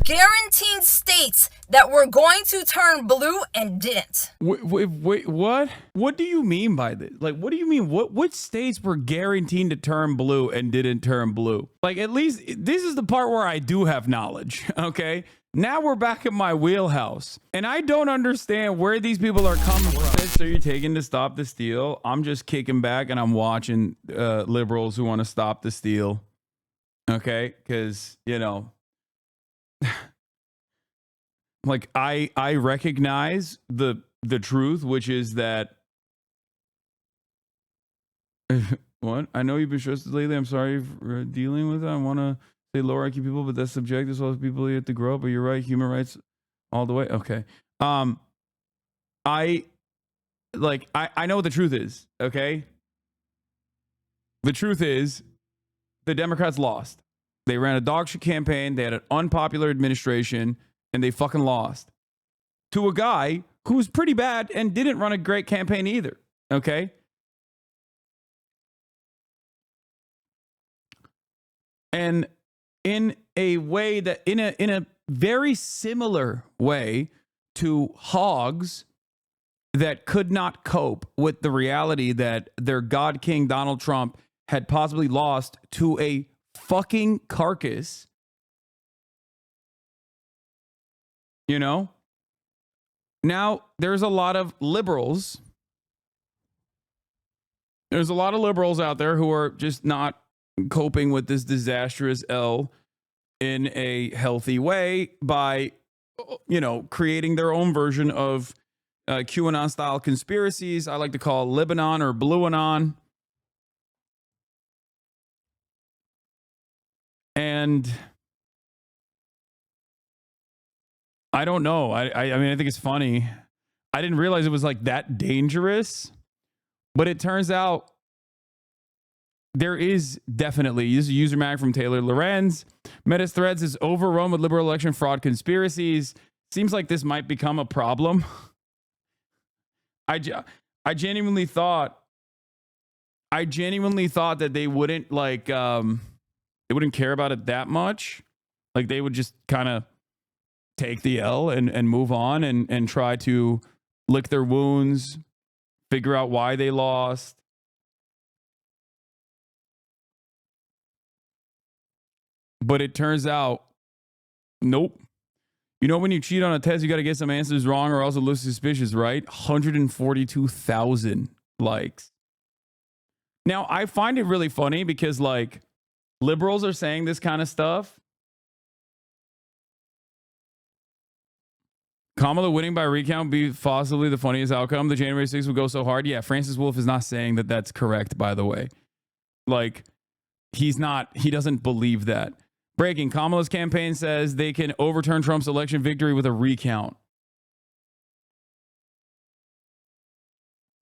guaranteed states that were going to turn blue and didn't. Wait, what? What do you mean by this? Like, what do you mean? Which states were guaranteed to turn blue and didn't turn blue? Like, at least this is the part where I do have knowledge, okay? Now we're back in my wheelhouse, and I don't understand where these people are coming from. So you're taking to stop the steal? I'm just kicking back and I'm watching liberals who want to stop the steal, okay? Because, you know, like I recognize the truth, which is that what? I know you've been stressed lately. I'm sorry for dealing with it. I want to say lower IQ people, but that's subjective. So people you have to grow up. But you're right, human rights all the way. Okay. I know what the truth is. Okay. The truth is, the Democrats lost. They ran a dog shit campaign. They had an unpopular administration, and they fucking lost to a guy who's pretty bad and didn't run a great campaign either. Okay. And in a way that, in a very similar way to hogs that could not cope with the reality that their God King Donald Trump had possibly lost to a fucking carcass, you know? Now, there's a lot of liberals. There's a lot of liberals out there who are just not coping with this disastrous L in a healthy way by, you know, creating their own version of QAnon style conspiracies. I like to call Lebanon or BlueAnon. And I don't know. I mean, I think it's funny. I didn't realize it was like that dangerous, but it turns out there is definitely, this is a user mag from Taylor Lorenz. Meta's threads is overrun with liberal election fraud conspiracies. Seems like this might become a problem. I genuinely thought that they wouldn't like, they wouldn't care about it that much. Like they would just kind of take the L and move on and try to lick their wounds, figure out why they lost. But it turns out, nope. You know, when you cheat on a test, you got to get some answers wrong or else it looks suspicious, right? 142,000 likes. Now, I find it really funny because, like, liberals are saying this kind of stuff. Kamala winning by recount be possibly the funniest outcome. The January 6th would go so hard. Yeah, Francis Wolf is not saying that that's correct, by the way. Like, he doesn't believe that. Breaking, Kamala's campaign says they can overturn Trump's election victory with a recount.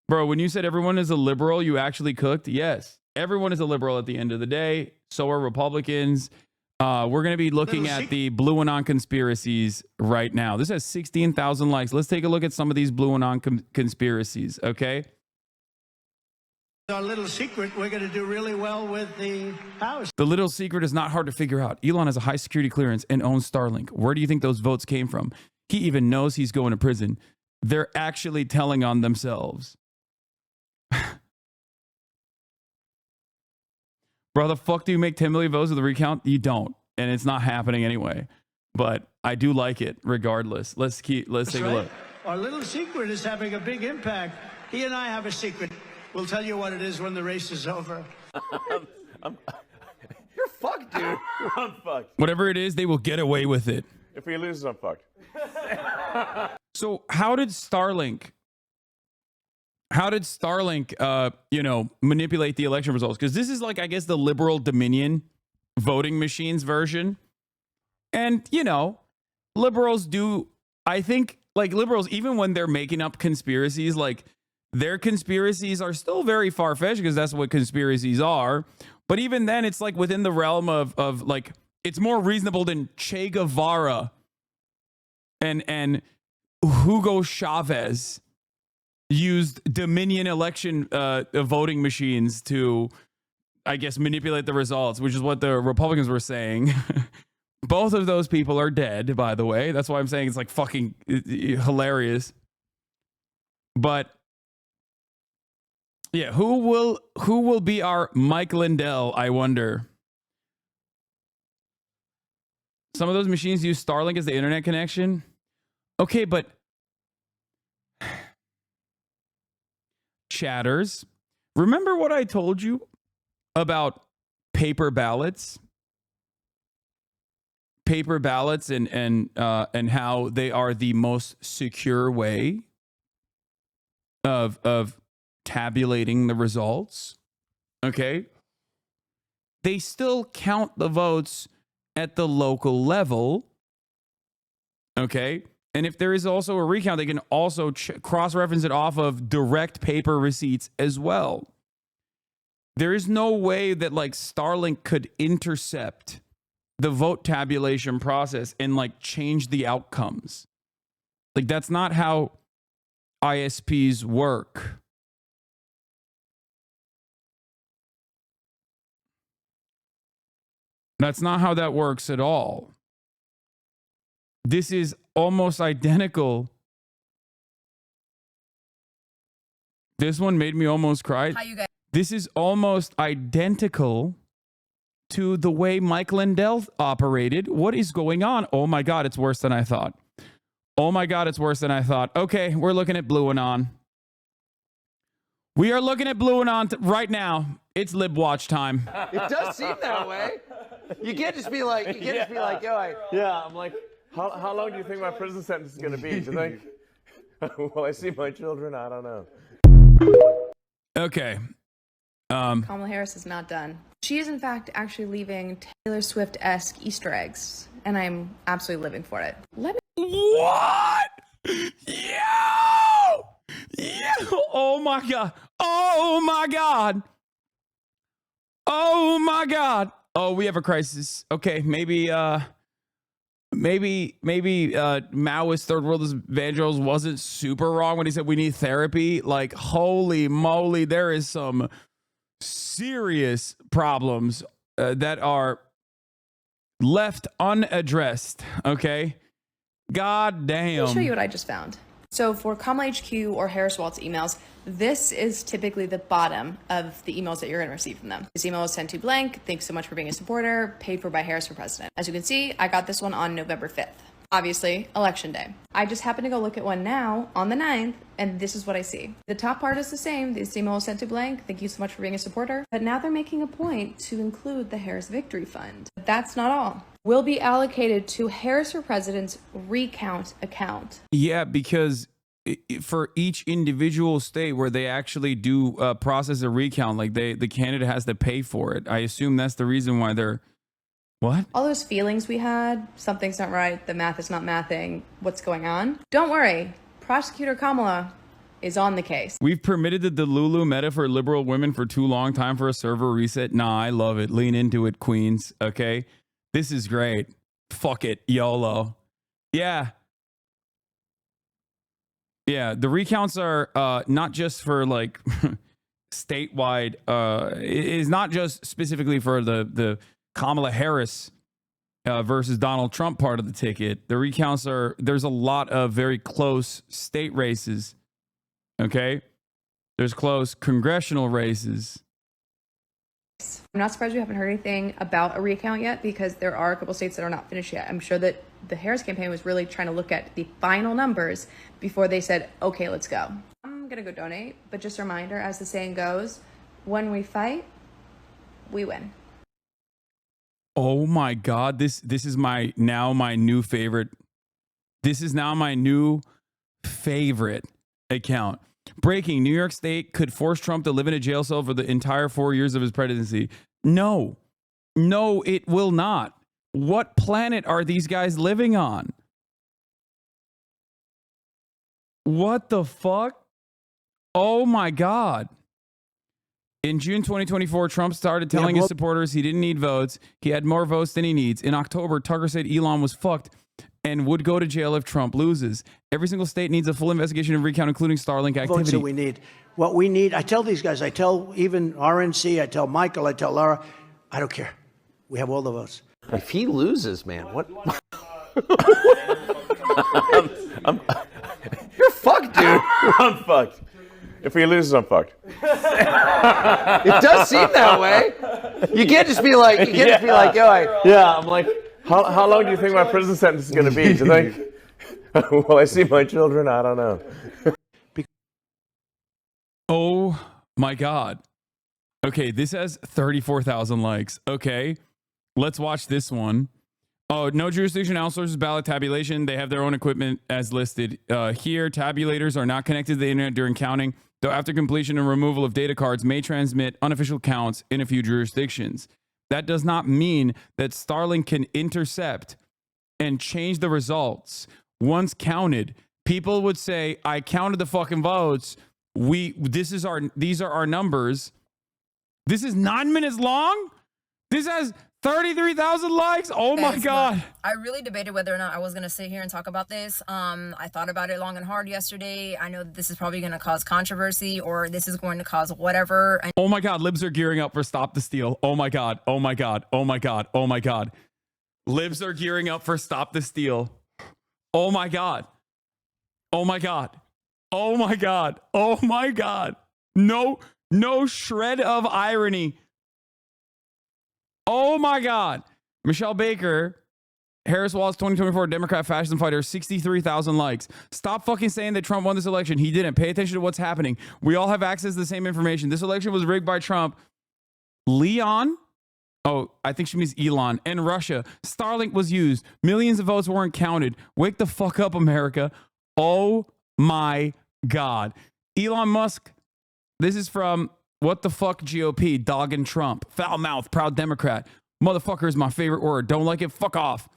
Bro, when you said everyone is a liberal, you actually cooked? Yes. Everyone is a liberal at the end of the day. So are Republicans. We're going to be looking at the BlueAnon conspiracies right now. This has 16,000 likes. Let's take a look at some of these BlueAnon conspiracies, okay? Our little secret, we're going to do really well with the House. The little secret is not hard to figure out. Elon has a high security clearance and owns Starlink. Where do you think those votes came from? He even knows he's going to prison. They're actually telling on themselves. Bro, the fuck do you make 10 million votes with a recount? You don't. And it's not happening anyway. But I do like it regardless. Let's take a look. Our little secret is having a big impact. He and I have a secret. We'll tell you what it is when the race is over. You're fucked, dude. I'm fucked. Whatever it is, they will get away with it. If he loses, I'm fucked. So how did Starlink, manipulate the election results? Because this is like, I guess, the liberal Dominion voting machines version. And, you know, liberals do, I think, like liberals, even when they're making up conspiracies, like their conspiracies are still very far-fetched because that's what conspiracies are. But even then, it's like within the realm of like, it's more reasonable than Che Guevara and Hugo Chavez used Dominion election voting machines to, I guess, manipulate the results, which is what the Republicans were saying. Both of those people are dead, by the way. That's why I'm saying it's like fucking hilarious. But yeah, who will be our Mike Lindell, I wonder? Some of those machines use Starlink as the internet connection. Okay, but chatters, remember what I told you about paper ballots? Paper ballots and how they are the most secure way of tabulating the results. Okay, they still count the votes at the local level. Okay, and if there is also a recount, they can also cross-reference it off of direct paper receipts as well. There is no way that like Starlink could intercept the vote tabulation process and like change the outcomes. Like that's not how ISPs work. That's not how that works at all. This is almost identical. This one made me almost cry. How you guys? This is almost identical to the way Mike Lindell operated. What is going on? Oh my God, it's worse than I thought. Oh my God, it's worse than I thought. Okay, we're looking at BlueAnon. We are looking at BlueAnon right now. It's LibWatch time. It does seem that way. You can't just be like, yo, Yeah, I'm like, how long do you think my prison sentence is going to be? Do you think, will I see my children? I don't know. Okay. Kamala Harris is not done. She is, in fact, actually leaving Taylor Swift-esque Easter eggs, and I'm absolutely living for it. Let me. What? Yo! Oh my God. Oh my God. Oh my God. Oh, we have a crisis. Okay, maybe Maoist third world evangelist wasn't super wrong when he said we need therapy. Like, holy moly, there is some serious problems that are left unaddressed. Okay, god damn. Let me show you what I just found. So for Kamala HQ or Harris Waltz emails, this is typically the bottom of the emails that you're going to receive from them. This email was sent to blank. Thanks so much for being a supporter. Paid for by Harris for president. As you can see, I got this one on November 5th. Obviously, election day. I just happened to go look at one now on the 9th, and this is what I see. The top part is the same. This email was sent to blank. Thank you so much for being a supporter. But now they're making a point to include the Harris Victory Fund. But that's not all. Will be allocated to Harris for President's recount account. Yeah, because for each individual state where they actually do process a recount, like the candidate has to pay for it. I assume that's the reason why they're... What? All those feelings we had, something's not right, the math is not mathing, what's going on? Don't worry, Prosecutor Kamala is on the case. We've permitted the Delulu meta for liberal women for too long. Time for a server reset. Nah, I love it. Lean into it, queens. Okay? This is great. Fuck it. YOLO. Yeah. Yeah, the recounts are not just for like statewide. It is not just specifically for the Kamala Harris versus Donald Trump part of the ticket. The recounts are, there's a lot of very close state races. Okay? There's close congressional races. I'm not surprised we haven't heard anything about a recount yet because there are a couple states that are not finished yet. I'm sure that the Harris campaign was really trying to look at the final numbers before they said, okay, let's go. I'm going to go donate, but just a reminder, as the saying goes, when we fight, we win. Oh my God, this is my new favorite. This is now my new favorite account. Breaking: New York State could force Trump to live in a jail cell for the entire 4 years of his presidency. No, it will not. What planet are these guys living on? What the fuck? Oh my God. In June 2024, Trump started telling his supporters he didn't need votes. He had more votes than he needs. In October, Tucker said Elon was fucked and would go to jail if Trump loses. Every single state needs a full investigation and recount, including Starlink activity. Votes that we need. What we need, I tell these guys, I tell even RNC, I tell Michael, I tell Laura, I don't care. We have all the votes. If he loses, man, what? You're fucked, dude. I'm fucked. If he loses, I'm fucked. It does seem that way. You can't just be like, yo, Yeah, I'm like, how long do you think my prison sentence is going to be? Do you think? Will I see my children? I don't know. Oh my God. Okay, this has 34,000 likes. Okay, let's watch this one. Oh, no jurisdiction outsources ballot tabulation. They have their own equipment as listed here. Tabulators are not connected to the internet during counting, though after completion and removal of data cards may transmit unofficial counts in a few jurisdictions. That does not mean that Starlink can intercept and change the results. Once counted, people would say, I counted the fucking votes. These are our numbers. This is 9 minutes long. This has 33,000 likes. Oh my God. I really debated whether or not I was going to sit here and talk about this. I thought about it long and hard yesterday. I know this is probably going to cause controversy, or this is going to cause whatever. Oh my God. Libs are gearing up for Stop the Steal. Oh my God. Oh my God. Oh my God. Oh my God. Libs are gearing up for Stop the Steal. Oh my God. Oh my God. Oh my God. Oh my God. No shred of irony. Oh my God. Michelle Baker, Harris Wallace 2024 Democrat fascism fighter, 63,000 likes. Stop fucking saying that Trump won this election. He didn't. Pay attention to what's happening. We all have access to the same information. This election was rigged by Trump. Leon? Oh, I think she means Elon. And Russia. Starlink was used. Millions of votes weren't counted. Wake the fuck up, America. Oh my God. Elon Musk. This is from What the Fuck GOP, dogging Trump. Foul mouth, proud Democrat. Motherfucker is my favorite word. Don't like it? Fuck off.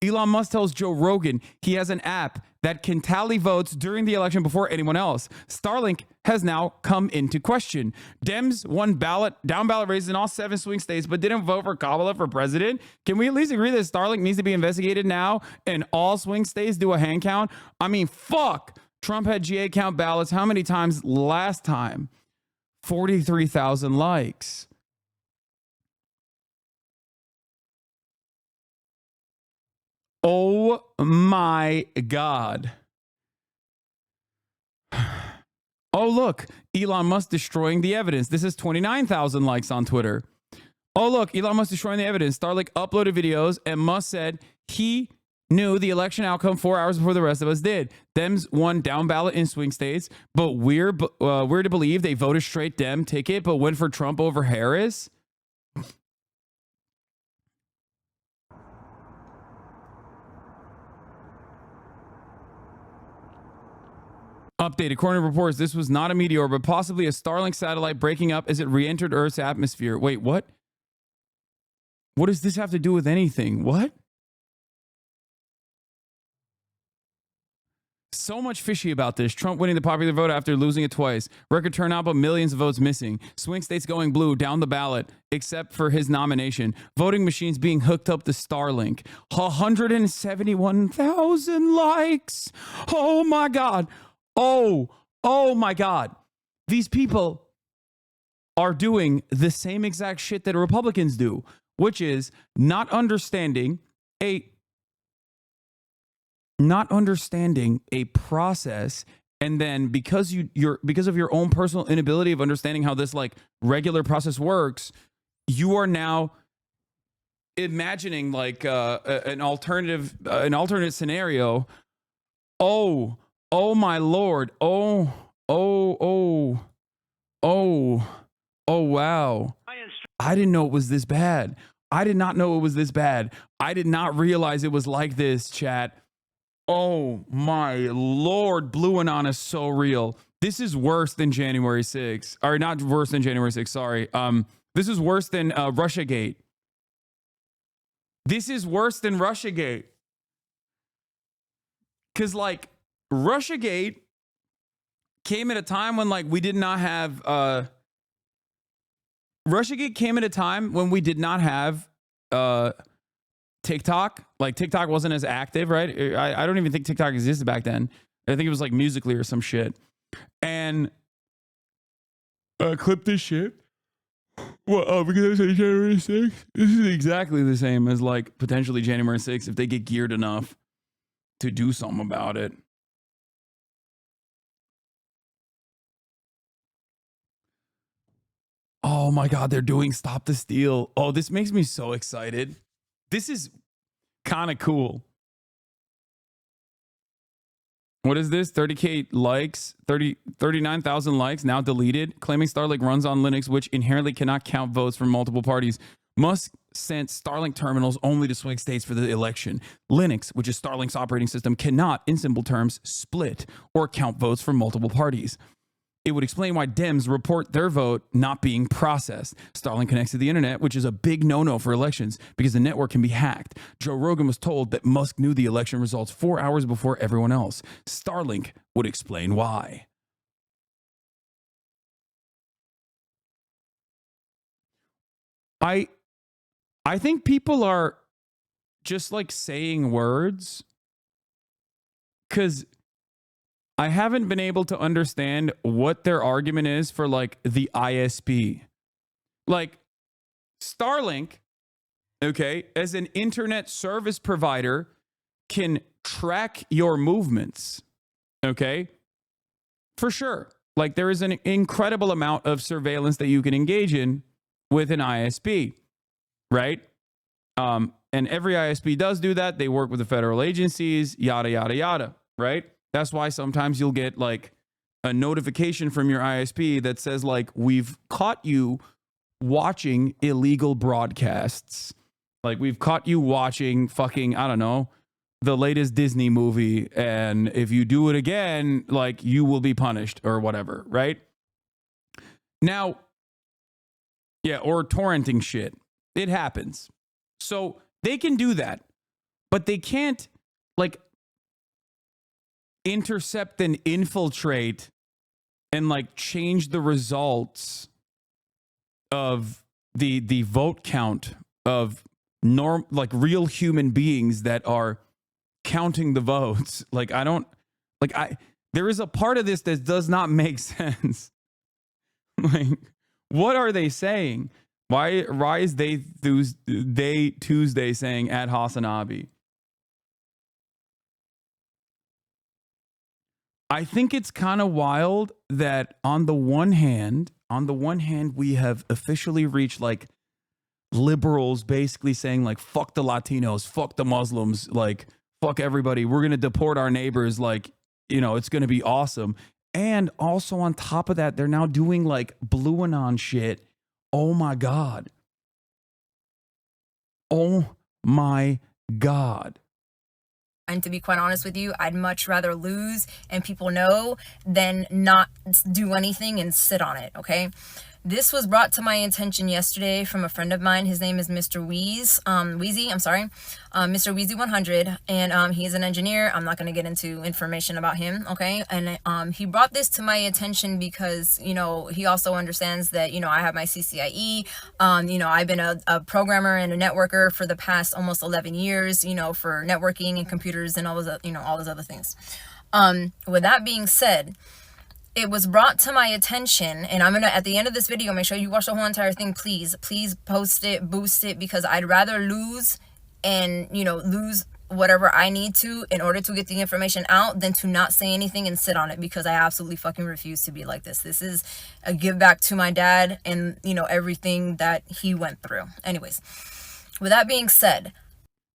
Elon Musk tells Joe Rogan he has an app that can tally votes during the election before anyone else. Starlink has now come into question. Dems won down ballot races in all 7 swing states, but didn't vote for Kamala for president. Can we at least agree that Starlink needs to be investigated now and all swing states do a hand count? I mean, fuck. Trump had GA count ballots how many times last time? 43,000 likes. Oh my God. Oh, look, Elon Musk destroying the evidence. This is 29,000 likes on Twitter. Oh, look, Elon Musk destroying the evidence. Starlink uploaded videos and Musk said he knew the election outcome 4 hours before the rest of us did. Dems won down ballot in swing states, but we're to believe they voted straight Dem ticket, but went for Trump over Harris. Update. According to reports, this was not a meteor, but possibly a Starlink satellite breaking up as it re-entered Earth's atmosphere. Wait, what? What does this have to do with anything? What? So much fishy about this. Trump winning the popular vote after losing it twice. Record turnout, but millions of votes missing. Swing states going blue down the ballot, except for his nomination. Voting machines being hooked up to Starlink. 171,000 likes. Oh my God. Oh my God. These people are doing the same exact shit that Republicans do, which is not understanding a process, and then because of your own personal inability of understanding how this like regular process works, you are now imagining like an alternate scenario. Oh my Lord. Oh wow. I didn't know it was this bad. I did not know it was this bad. I did not realize it was like this, chat. Oh my Lord, BlueAnon is so real. This is worse than January 6th. Or not worse than January 6th, sorry. This is worse than Russiagate. This is worse than Russiagate. Cause like Russiagate came at a time when like we did not have Russiagate came at a time when we did not have TikTok. Like TikTok wasn't as active, right? I don't even think TikTok existed back then. I think it was like Musical.ly or some shit. And clip this shit. Well, oh, because I say January 6th? This is exactly the same as like potentially January 6th if they get geared enough to do something about it. Oh my God, they're doing Stop the Steal. Oh, this makes me so excited. This is kind of cool. What is this? 30K likes, 39,000 likes, now deleted, claiming Starlink runs on Linux, which inherently cannot count votes from multiple parties. Musk sent Starlink terminals only to swing states for the election. Linux, which is Starlink's operating system, cannot, in simple terms, split or count votes from multiple parties. It would explain why Dems report their vote not being processed. Starlink connects to the internet, which is a big no-no for elections because the network can be hacked. Joe Rogan was told that Musk knew the election results 4 hours before everyone else. Starlink would explain why. I think people are just like saying words because I haven't been able to understand what their argument is for like the ISP. Like Starlink, okay, as an internet service provider can track your movements, okay? For sure. Like there is an incredible amount of surveillance that you can engage in with an ISP, right? And every ISP does do that. They work with the federal agencies, yada, yada, yada, right? That's why sometimes you'll get like a notification from your ISP that says like, we've caught you watching illegal broadcasts. Like we've caught you watching fucking, I don't know, the latest Disney movie. And if you do it again, like you will be punished or whatever, right? Now, yeah, or torrenting shit. It happens. So they can do that, but they can't like intercept and infiltrate and like change the results of the vote count of like real human beings that are counting the votes. Like there is a part of this that does not make sense. Like what are they saying? Why is they Tuesday saying at HasanAbi? I think it's kind of wild that on the one hand, we have officially reached like liberals basically saying like, fuck the Latinos, fuck the Muslims, like, fuck everybody. We're going to deport our neighbors. Like, you know, it's going to be awesome. And also on top of that, they're now doing like BlueAnon shit. Oh my God. Oh my God. And to be quite honest with you, I'd much rather lose and people know than not do anything and sit on it, okay? This was brought to my attention yesterday from a friend of mine. His name is Mr. Wheezy, Mr. Wheezy 100, and he's an engineer. I'm not going to get into information about him, okay? And he brought this to my attention because, you know, he also understands that, you know, I have my CCIE. You know, I've been a programmer and a networker for the past almost 11 years, you know, for networking and computers and all those, you know, all those other things. With that being said, it was brought to my attention, and I'm gonna, at the end of this video, make sure you watch the whole entire thing, please post it, boost it, because I'd rather lose and, you know, lose whatever I need to in order to get the information out than to not say anything and sit on it, because I absolutely fucking refuse to be like this. This is a give back to my dad and, you know, everything that he went through. Anyways, with that being said,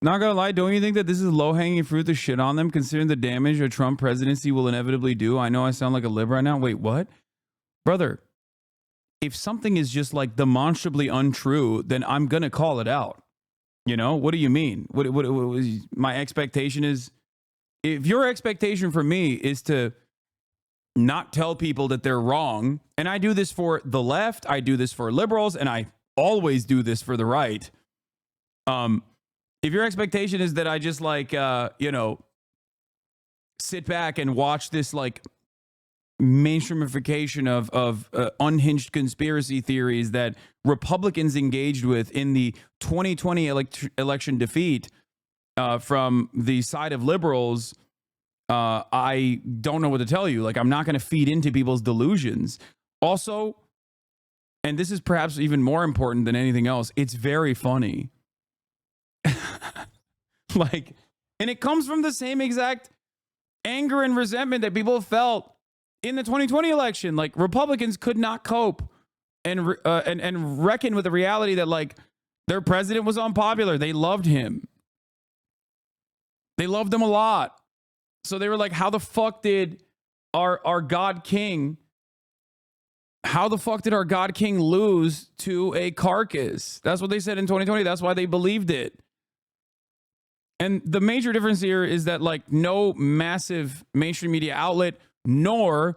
not gonna lie, don't you think that this is low-hanging fruit to shit on them, considering the damage a Trump presidency will inevitably do? I know I sound like a lib right now. Wait, what? Brother, if something is just like demonstrably untrue, then I'm gonna call it out. You know? What do you mean? What my expectation is, if your expectation for me is to not tell people that they're wrong, and I do this for the left, I do this for liberals, and I always do this for the right. If your expectation is that I just like, you know, sit back and watch this like mainstreamification of unhinged conspiracy theories that Republicans engaged with in the 2020 election defeat from the side of liberals, I don't know what to tell you. Like, I'm not going to feed into people's delusions. Also, and this is perhaps even more important than anything else, it's very funny. Like, and it comes from the same exact anger and resentment that people felt in the 2020 election. Like, Republicans could not cope and reckon with the reality that, like, their president was unpopular. They loved him. They loved him a lot. So they were like, how the fuck did our God King, how the fuck did our God King lose to a carcass? That's what they said in 2020. That's why they believed it. And the major difference here is that, like, no massive mainstream media outlet nor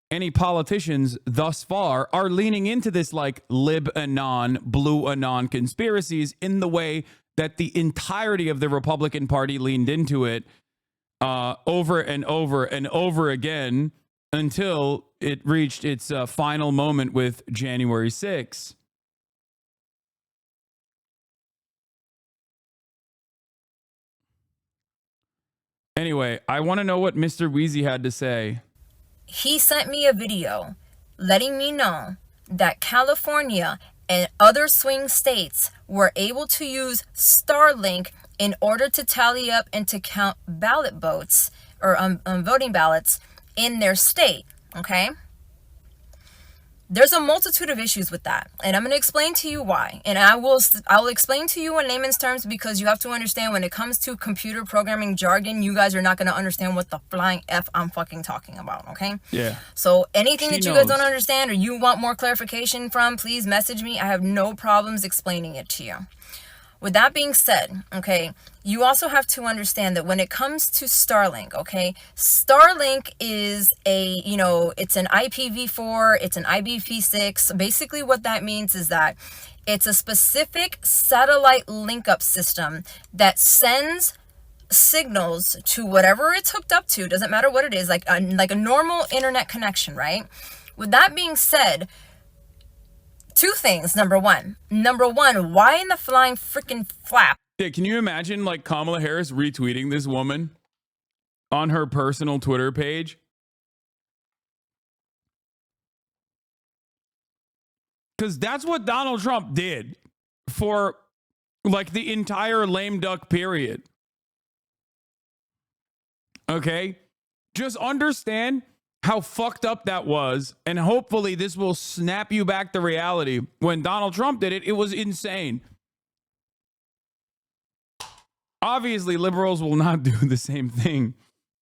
any politicians thus far are leaning into this, like, LibAnon, BlueAnon conspiracies in the way that the entirety of the Republican Party leaned into it over and over and over again until it reached its final moment with January 6th. Anyway, I want to know what Mr. Wheezy had to say. He sent me a video letting me know that California and other swing states were able to use Starlink in order to tally up and to count ballot votes or voting ballots in their state. Okay. There's a multitude of issues with that, and I'm going to explain to you why. And I'll explain to you in layman's terms, because you have to understand when it comes to computer programming jargon, you guys are not going to understand what the flying F I'm fucking talking about, okay? Yeah. So anything She that you guys knows. don't understand or you want more clarification from, please message me. I have no problems explaining it to you. With that being said, okay, you also have to understand that when it comes to Starlink, okay, Starlink is it's an IPv4, it's an IPv6. Basically what that means is that it's a specific satellite link-up system that sends signals to whatever it's hooked up to, doesn't matter what it is, like a normal internet connection, right? With that being said, two things. Number one, why in the flying freaking flap? Yeah, can you imagine, like, Kamala Harris retweeting this woman on her personal Twitter page? Because that's what Donald Trump did for, like, the entire lame duck period. Okay? Just understand how fucked up that was, and hopefully this will snap you back to reality. When Donald Trump did it, it was insane. Obviously, liberals will not do the same thing,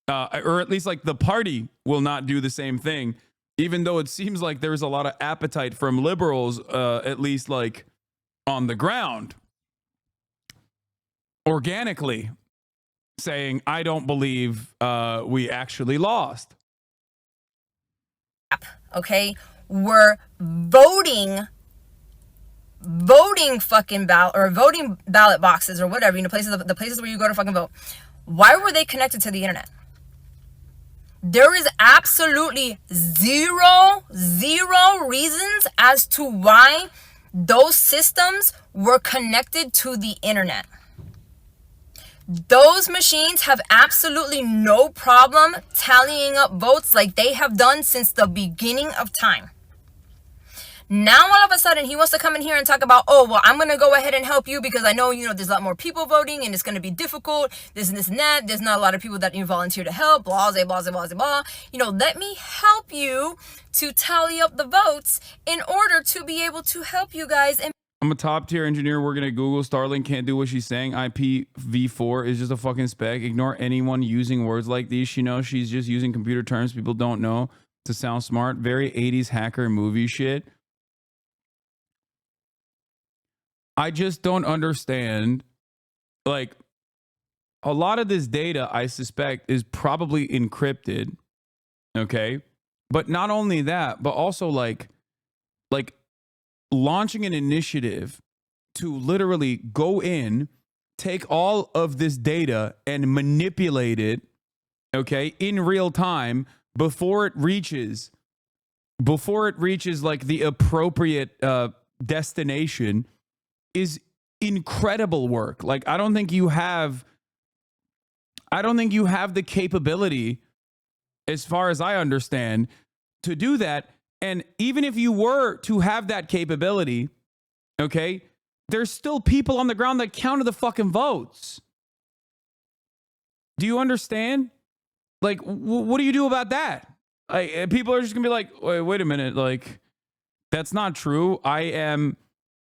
or at least, like, the party will not do the same thing, even though it seems like there's a lot of appetite from liberals, at least, like, on the ground, organically, saying, I don't believe we actually lost. Okay, we're voting fucking ballot or voting ballot boxes or whatever, the places where you go to fucking vote. Why were they connected to the internet? There is absolutely zero reasons as to why those systems were connected to the internet. Those machines have absolutely no problem tallying up votes like they have done since the beginning of time. Now, all of a sudden, he wants to come in here and talk about, oh, well, I'm going to go ahead and help you because I know, there's a lot more people voting and it's going to be difficult, this and that. There's not a lot of people that you volunteer to help, blah, blah, blah, blah, blah. Let me help you to tally up the votes in order to be able to help you guys. And I'm a top tier engineer working at Google. Starlink can't do what she's saying. IPv4 is just a fucking spec. Ignore anyone using words like these. She knows she's just using computer terms people don't know to sound smart. Very 80s hacker movie shit. I just don't understand. Like, a lot of this data, I suspect, is probably encrypted. Okay? But not only that, but also like launching an initiative to literally go in, take all of this data and manipulate it, okay, in real time before it reaches like the appropriate destination is incredible work. Like, I don't think you have the capability, as far as I understand, to do that And even if you were to have that capability, okay, there's still people on the ground that counted the fucking votes. Do you understand? Like, what do you do about that? Like, people are just gonna be like, wait a minute, like, that's not true. I am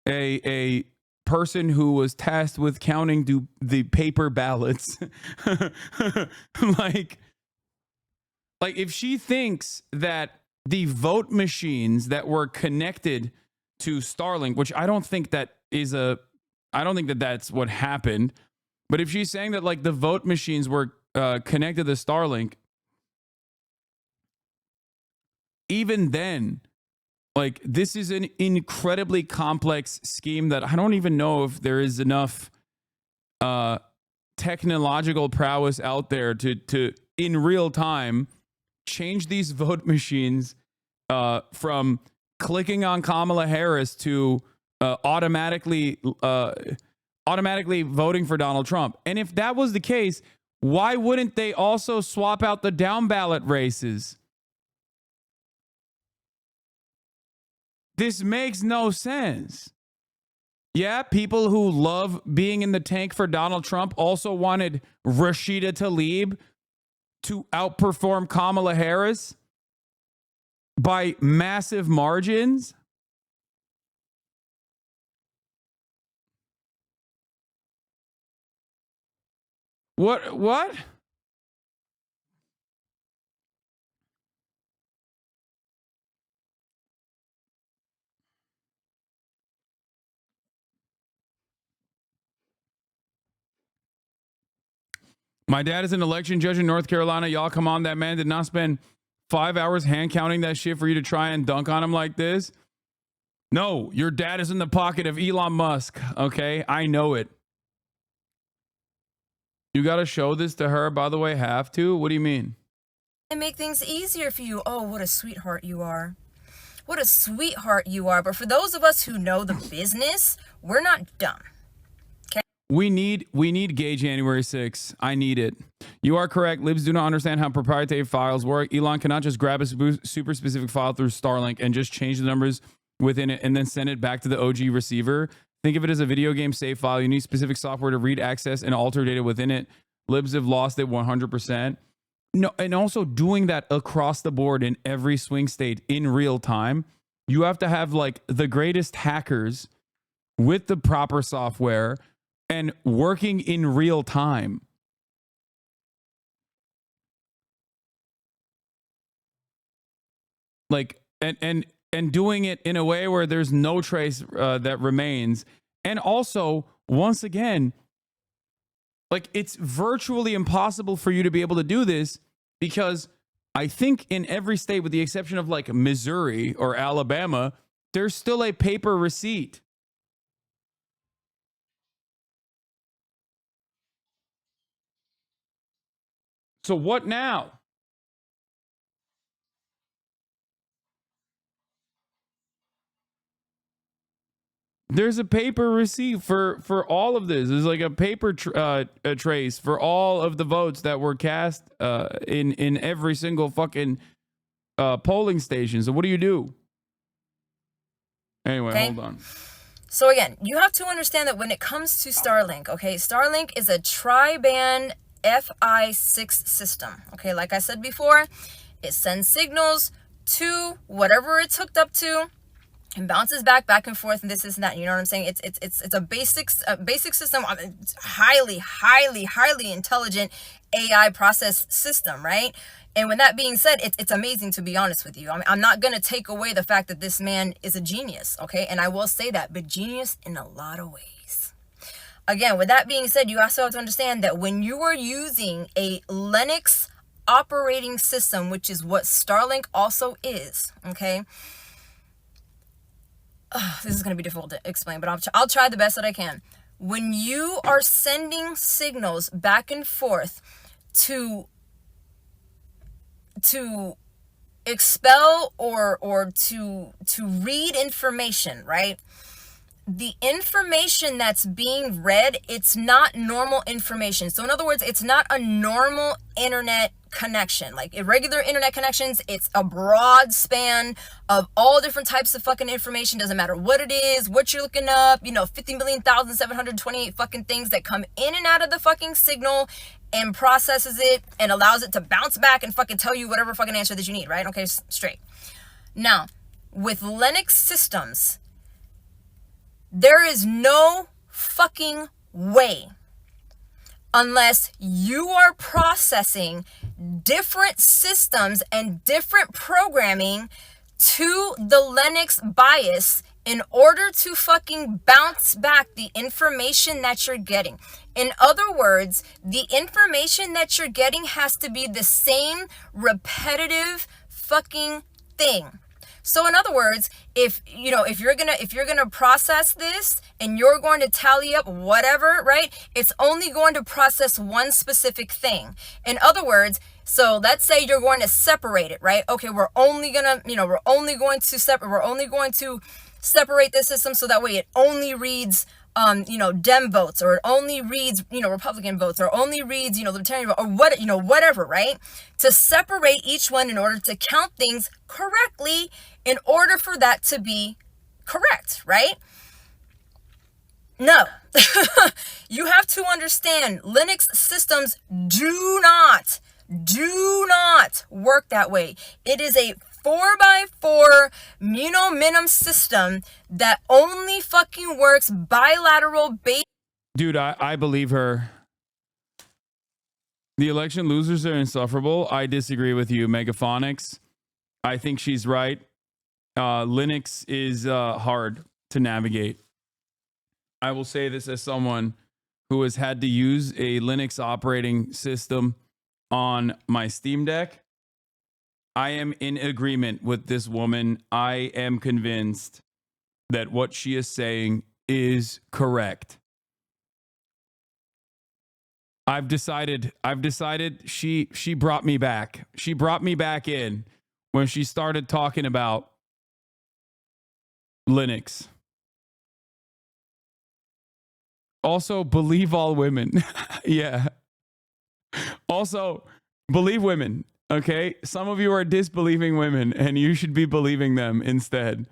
a person who was tasked with counting the paper ballots. like if she thinks that the vote machines that were connected to Starlink, which I don't think that that's what happened, but if she's saying that like the vote machines were connected to Starlink, even then, like, this is an incredibly complex scheme that I don't even know if there is enough technological prowess out there to in real time change these vote machines from clicking on Kamala Harris to automatically voting for Donald Trump. And if that was the case, why wouldn't they also swap out the down ballot races? This makes no sense. Yeah, people who love being in the tank for Donald Trump also wanted Rashida Tlaib to outperform Kamala Harris by massive margins. What? My dad is an election judge in North Carolina. Y'all, come on. That man did not spend 5 hours hand counting that shit for you to try and dunk on him like this. No, your dad is in the pocket of Elon Musk. Okay, I know it. You got to show this to her, by the way. Have to? What do you mean? And make things easier for you. Oh, what a sweetheart you are. What a sweetheart you are. But for those of us who know the business, we're not dumb. We need gay January 6th. I need it. You are correct. Libs do not understand how proprietary files work. Elon cannot just grab a super specific file through Starlink and just change the numbers within it and then send it back to the OG receiver. Think of it as a video game save file. You need specific software to read, access, and alter data within it. Libs have lost it 100%. No, and also doing that across the board in every swing state in real time. You have to have like the greatest hackers with the proper software and working in real time. Like, and doing it in a way where there's no trace that remains. And also, once again, like, it's virtually impossible for you to be able to do this because I think in every state, with the exception of like Missouri or Alabama, there's still a paper receipt. So what now? There's a paper receipt for all of this. There's like a paper trace for all of the votes that were cast in every single fucking polling station. So what do you do? Anyway, Okay. hold on. So again, you have to understand that when it comes to Starlink, okay, Starlink is a tri-band FI6 system. Okay, like I said before, it sends signals to whatever it's hooked up to and bounces back and forth, and this and that. You know what I'm saying? It's a basic system, highly intelligent AI process system, right? And with that being said, it's amazing, to be honest with you. I mean, I'm not going to take away the fact that this man is a genius, okay? And I will say that, but genius in a lot of ways. Again, with that being said, you also have to understand that when you are using a Linux operating system, which is what Starlink also is, okay? This is going to be difficult to explain, but I'll try the best that I can. When you are sending signals back and forth to expel or to read information, right? the information that's being read, it's not normal information. So in other words, it's not a normal internet connection. Like irregular internet connections, it's a broad span of all different types of fucking information. Doesn't matter what it is, what you're looking up, 50,000,728 fucking things that come in and out of the fucking signal and processes it and allows it to bounce back and fucking tell you whatever fucking answer that you need, right? Okay, straight. Now, with Linux systems, there is no fucking way, unless you are processing different systems and different programming to the Linux BIOS in order to fucking bounce back the information that you're getting. In other words, the information that you're getting has to be the same repetitive fucking thing. So in other words, if you're gonna process this and you're going to tally up whatever, right? It's only going to process one specific thing. In other words, so let's say you're going to separate it, right? Okay, we're only going to separate this system so that way it only reads Dem votes, or it only reads, Republican votes, or only reads, Libertarian vote, or whatever, right? To separate each one in order to count things correctly, in order for that to be correct, right? No. You have to understand, Linux systems do not work that way. It is a 4x4 minim system that only fucking works bilateral base. Dude, I believe her. The election losers are insufferable. I disagree with you, Megaphonics. I think she's right. Linux is hard to navigate. I will say this as someone who has had to use a Linux operating system on my Steam Deck. I am in agreement with this woman. I am convinced that what she is saying is correct. I've decided she brought me back. She brought me back in when she started talking about Linux. Also, believe all women. Yeah. Also, believe women. Okay? Some of you are disbelieving women, and you should be believing them instead.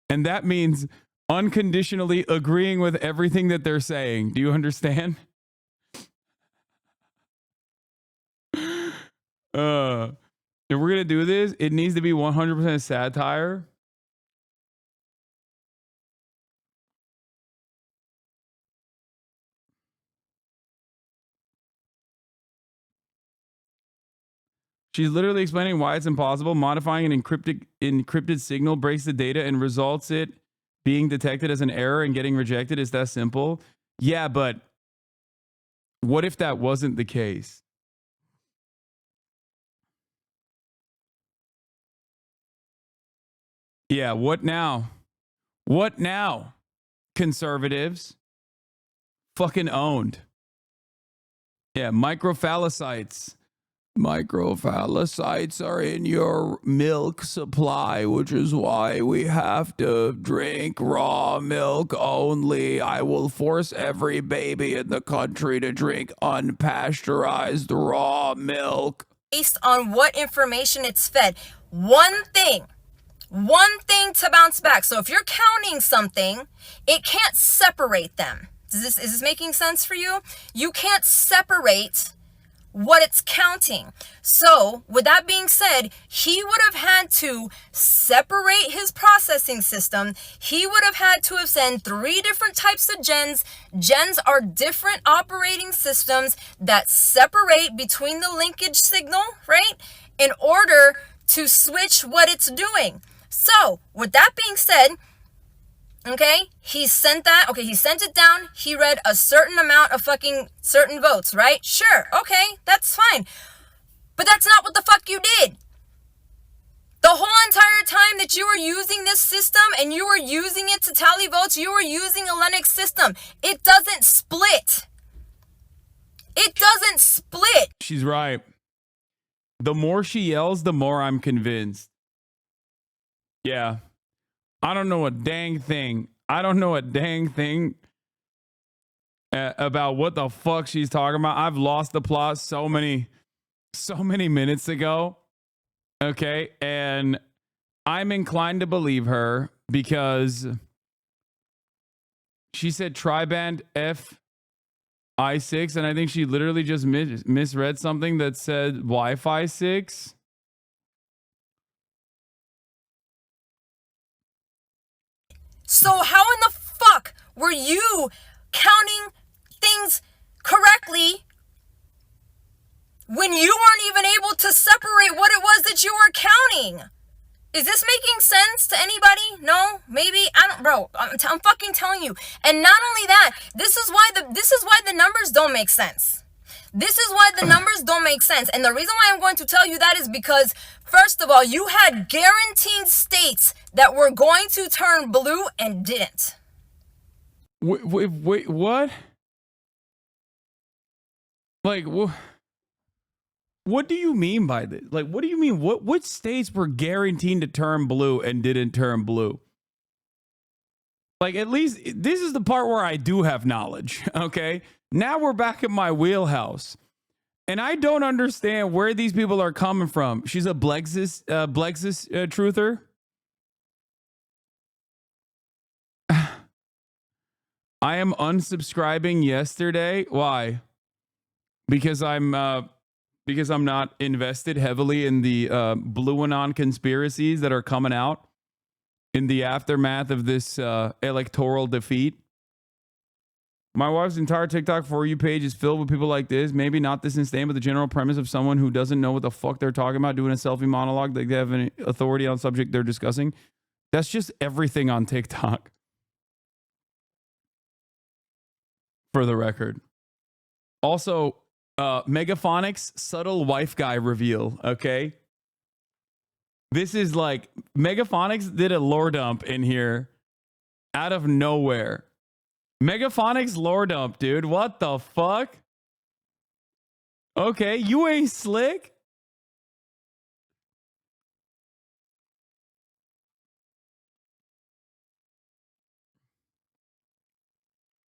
And that means unconditionally agreeing with everything that they're saying. Do you understand? If we're going to do this, it needs to be 100% satire. She's literally explaining why it's impossible. Modifying an encrypted signal breaks the data and results it being detected as an error and getting rejected. Is that simple? Yeah, but what if that wasn't the case? Yeah, what now? What now? Conservatives. Fucking owned. Yeah, microphallocytes. Microphallocytes are in your milk supply, which is why we have to drink raw milk only. I will force every baby in the country to drink unpasteurized raw milk. Based on what information it's fed. One thing to bounce back. So if you're counting something, it can't separate them. Is this making sense for you? You can't separate what it's counting. So with that being said, he would have had to separate his processing system. He would have had to have sent 3 different types of gens. Gens are different operating systems that separate between the linkage signal, right? In order to switch what it's doing. So with that being said, okay, he sent it down. He read a certain amount of fucking certain votes, right? Sure, okay, that's fine. But that's not what the fuck you did. The whole entire time that you were using this system and you were using it to tally votes, you were using a Linux system. It doesn't split. It doesn't split. She's right. The more she yells, the more I'm convinced. Yeah. I don't know a dang thing I don't know a dang thing about what the fuck she's talking about. I've lost the plot so many minutes ago. Okay. And I'm inclined to believe her because she said tri-band FI6, and I think she literally just misread something that said Wi-Fi 6. So how in the fuck were you counting things correctly when you weren't even able to separate what it was that you were counting? Is this making sense to anybody? No? Maybe? I don't, bro. I'm fucking telling you. And not only that, this is why the numbers don't make sense. This is why the numbers don't make sense. And the reason why I'm going to tell you that is because, first of all, you had guaranteed states that were going to turn blue and didn't. Wait, what? Like, what do you mean by this? Like, what do you mean? What states were guaranteed to turn blue and didn't turn blue? Like, at least this is the part where I do have knowledge, okay? Now we're back in my wheelhouse. And I don't understand where these people are coming from. She's a Blexis truther. I am unsubscribing yesterday. Why? Because I'm not invested heavily in the BlueAnon conspiracies that are coming out in the aftermath of this electoral defeat. My wife's entire TikTok For You page is filled with people like this. Maybe not this insane, but the general premise of someone who doesn't know what the fuck they're talking about doing a selfie monologue. They have any authority on subject they're discussing. That's just everything on TikTok. For the record. Also, Megaphonics subtle wife guy reveal, okay? This is like Megaphonics did a lore dump in here out of nowhere. Megaphonics lore dump, dude. What the fuck? Okay, you ain't slick.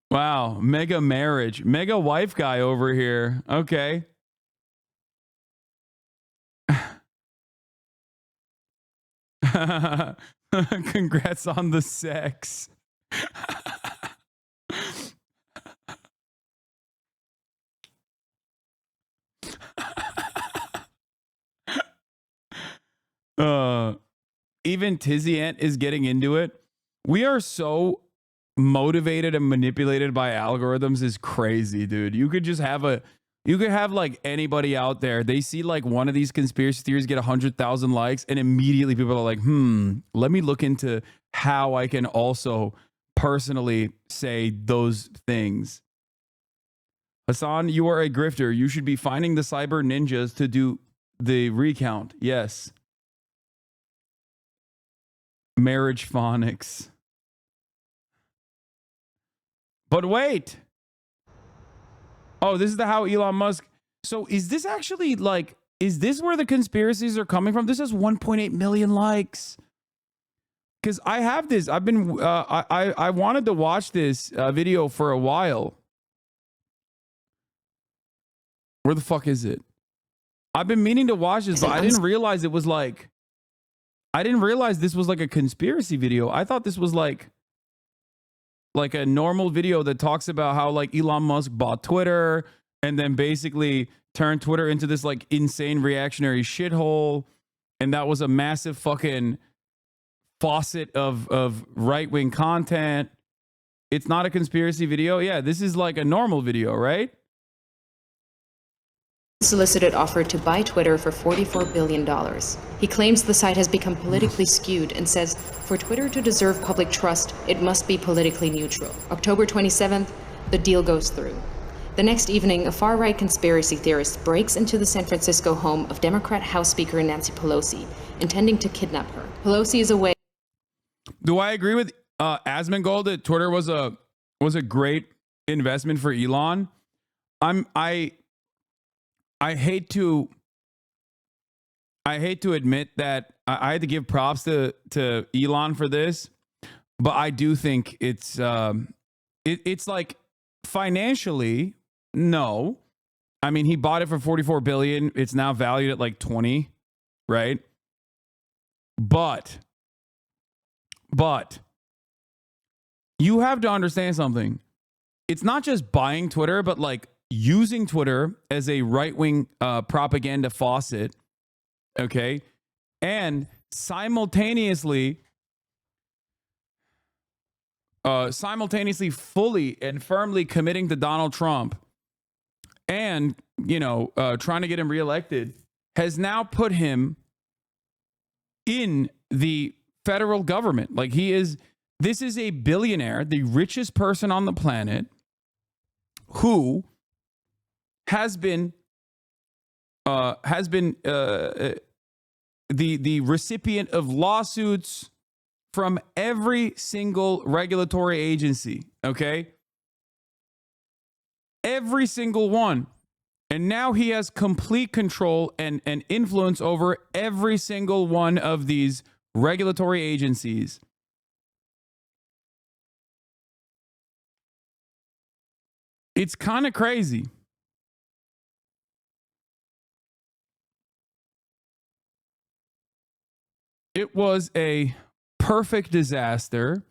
Wow, mega marriage. Mega wife guy over here. Okay. Congrats on the sex. Even Tizzy Ant is getting into it. We are so motivated and manipulated by algorithms is crazy, dude. You could have like anybody out there. They see like one of these conspiracy theories get 100,000 likes, and immediately people are like, let me look into how I can also personally say those things. Hasan, you are a grifter. You should be finding the cyber ninjas to do the recount. Yes. Marriage phonics. But wait. Oh, this is how Elon Musk. So is this actually like, is this where the conspiracies are coming from? This has 1.8 million likes. Because I have this. I've been, I wanted to watch this video for a while. Where the fuck is it? I've been meaning to watch this, but I didn't realize it was like, I didn't realize this was like a conspiracy video. I thought this was like a normal video that talks about how like Elon Musk bought Twitter and then basically turned Twitter into this like insane reactionary shithole. And that was a massive fucking faucet of right-wing content. It's not a conspiracy video. Yeah, this is like a normal video, right? Solicited offer to buy Twitter for $44 billion. He claims the site has become politically skewed and says, for Twitter to deserve public trust, it must be politically neutral. October 27th, the deal goes through. The next evening, a far-right conspiracy theorist breaks into the San Francisco home of Democrat House Speaker Nancy Pelosi, intending to kidnap her. Pelosi is away. Do I agree with Asmongold that Twitter was a great investment for Elon? I hate to admit that I had to give props to Elon for this, but I do think it's like financially, no. I mean, he bought it for $44 billion. It's now valued at like 20, right? But you have to understand something. It's not just buying Twitter, but like using Twitter as a right-wing propaganda faucet, okay? And simultaneously fully and firmly committing to Donald Trump and, trying to get him reelected has now put him in the federal government. Like this is a billionaire, the richest person on the planet, who has been the recipient of lawsuits from every single regulatory agency, okay? Every single one. And now he has complete control and influence over every single one of these regulatory agencies. It's kind of crazy. It was a perfect disaster.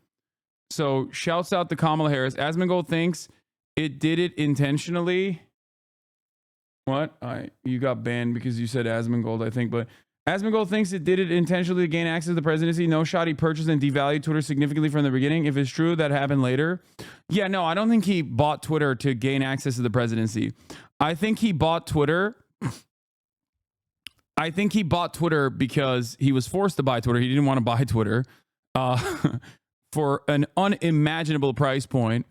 So shouts out to Kamala Harris. Asmongold thinks it did it intentionally. What? You got banned because you said Asmongold, I think. But Asmongold thinks it did it intentionally to gain access to the presidency. No shot he purchased and devalued Twitter significantly from the beginning. If it's true, that happened later. Yeah, no, I don't think he bought Twitter to gain access to the presidency. I think he bought Twitter. I think he bought Twitter because he was forced to buy Twitter. He didn't want to buy Twitter for an unimaginable price point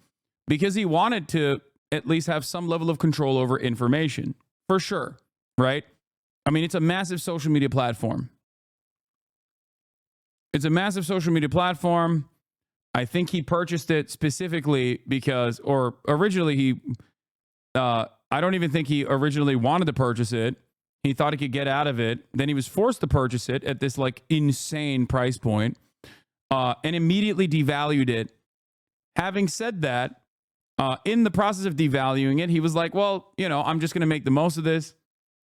because he wanted to at least have some level of control over information, for sure, right? I mean, it's a massive social media platform. It's a massive social media platform. I think he purchased it specifically because, or originally I don't even think he originally wanted to purchase it. He thought he could get out of it. Then he was forced to purchase it at this like insane price point and immediately devalued it. Having said that, in the process of devaluing it, he was like, well, I'm just going to make the most of this.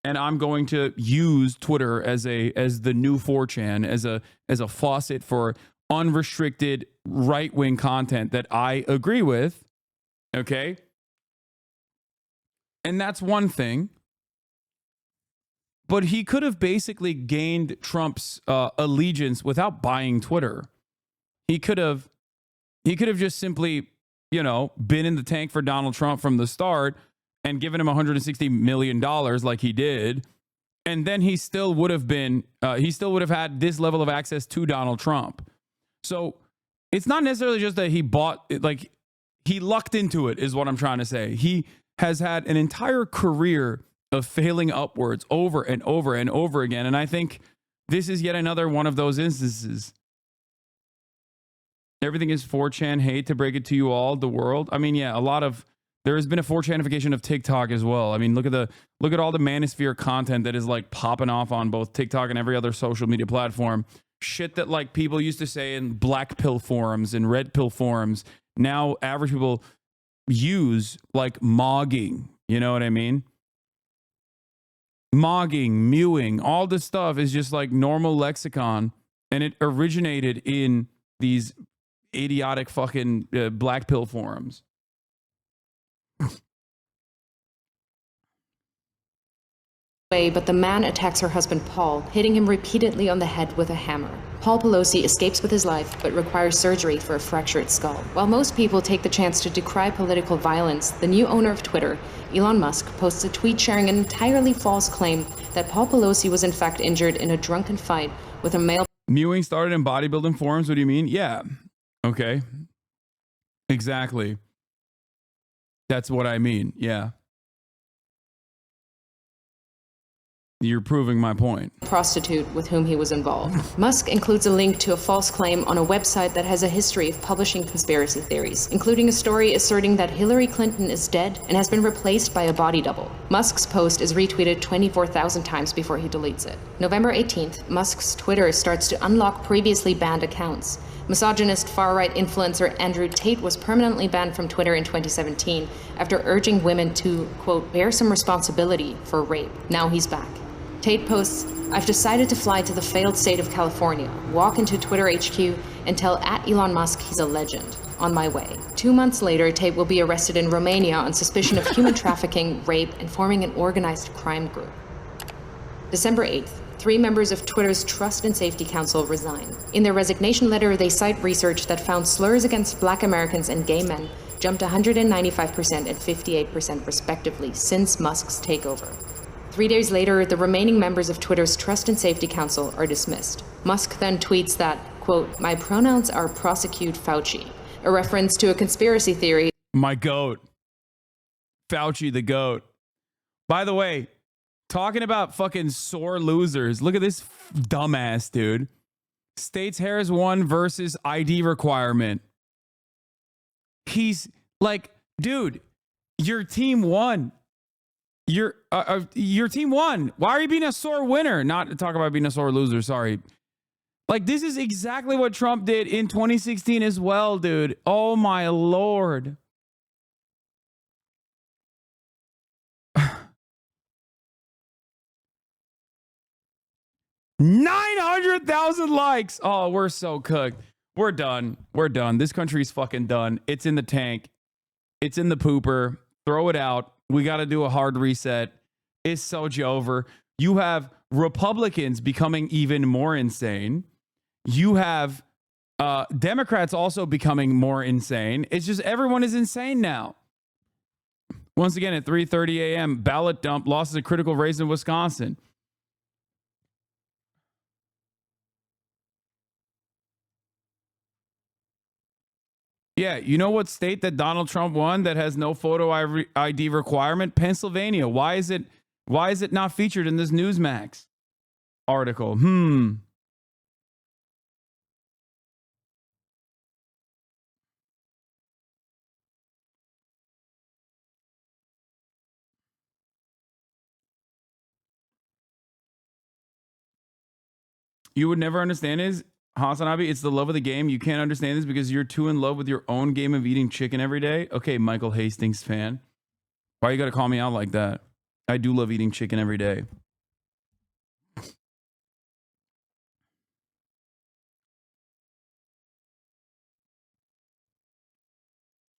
And I'm going to use Twitter as the new 4chan, as a faucet for unrestricted right-wing content that I agree with. Okay? And that's one thing. But he could have basically gained Trump's allegiance without buying Twitter. He could have just simply, been in the tank for Donald Trump from the start and given him $160 million like he did. And then he still would have had this level of access to Donald Trump. So it's not necessarily just that he bought it, like he lucked into it is what I'm trying to say. He has had an entire career of failing upwards over and over and over again. And I think this is yet another one of those instances. Everything is 4chan. Hate to break it to you all, the world. I mean, yeah, there has been a 4chanification of TikTok as well. I mean, look at all the manosphere content that is like popping off on both TikTok and every other social media platform. Shit that like people used to say in black pill forums and red pill forums. Now average people use like mogging. You know what I mean? Mogging, mewing, all this stuff is just like normal lexicon. And it originated in these idiotic fucking black pill forums. But the man attacks her husband Paul, hitting him repeatedly on the head with a hammer. Paul Pelosi escapes with his life, but requires surgery for a fractured skull. While most people take the chance to decry political violence, the new owner of Twitter, Elon Musk, posts a tweet sharing an entirely false claim that Paul Pelosi was in fact injured in a drunken fight with a male. Mewing started in bodybuilding forums. What do you mean? Yeah. Okay. Exactly. That's what I mean. Yeah. You're proving my point. Prostitute with whom he was involved. Musk includes a link to a false claim on a website that has a history of publishing conspiracy theories, including a story asserting that Hillary Clinton is dead and has been replaced by a body double. Musk's post is retweeted 24,000 times before he deletes it. November 18th, Musk's Twitter starts to unlock previously banned accounts. Misogynist far-right influencer Andrew Tate was permanently banned from Twitter in 2017 after urging women to, quote, bear some responsibility for rape. Now he's back. Tate posts, I've decided to fly to the failed state of California, walk into Twitter HQ, and tell @Elon Musk he's a legend. On my way. 2 months later, Tate will be arrested in Romania on suspicion of human trafficking, rape, and forming an organized crime group. December 8th, 3 members of Twitter's Trust and Safety Council resign. In their resignation letter, they cite research that found slurs against Black Americans and gay men jumped 195% and 58% respectively since Musk's takeover. 3 days later, the remaining members of Twitter's Trust and Safety Council are dismissed. Musk then tweets that, quote, my pronouns are prosecute Fauci, a reference to a conspiracy theory. My goat. Fauci the goat. By the way, talking about fucking sore losers. Look at this dumbass, dude. States Harris won versus ID requirement. He's like, dude, your team won. Your team won. Why are you being a sore winner? Not to talk about being a sore loser, sorry. Like, this is exactly what Trump did in 2016 as well, dude. Oh, my Lord. $900,000 likes. Oh, we're so cooked. We're done. We're done. This country's fucking done. It's in the tank. It's in the pooper. Throw it out. We got to do a hard reset. It's so over. You have Republicans becoming even more insane. You have Democrats also becoming more insane. It's just everyone is insane now. Once again, at 3:30 a.m., ballot dump losses a critical race in Wisconsin. Yeah, you know what state that Donald Trump won that has no photo ID requirement? Pennsylvania. Why is it not featured in this Newsmax article? You would never understand is, HasanAbi, it's the love of the game. You can't understand this because you're too in love with your own game of eating chicken every day. Okay, Michael Hastings fan. Why you got to call me out like that? I do love eating chicken every day.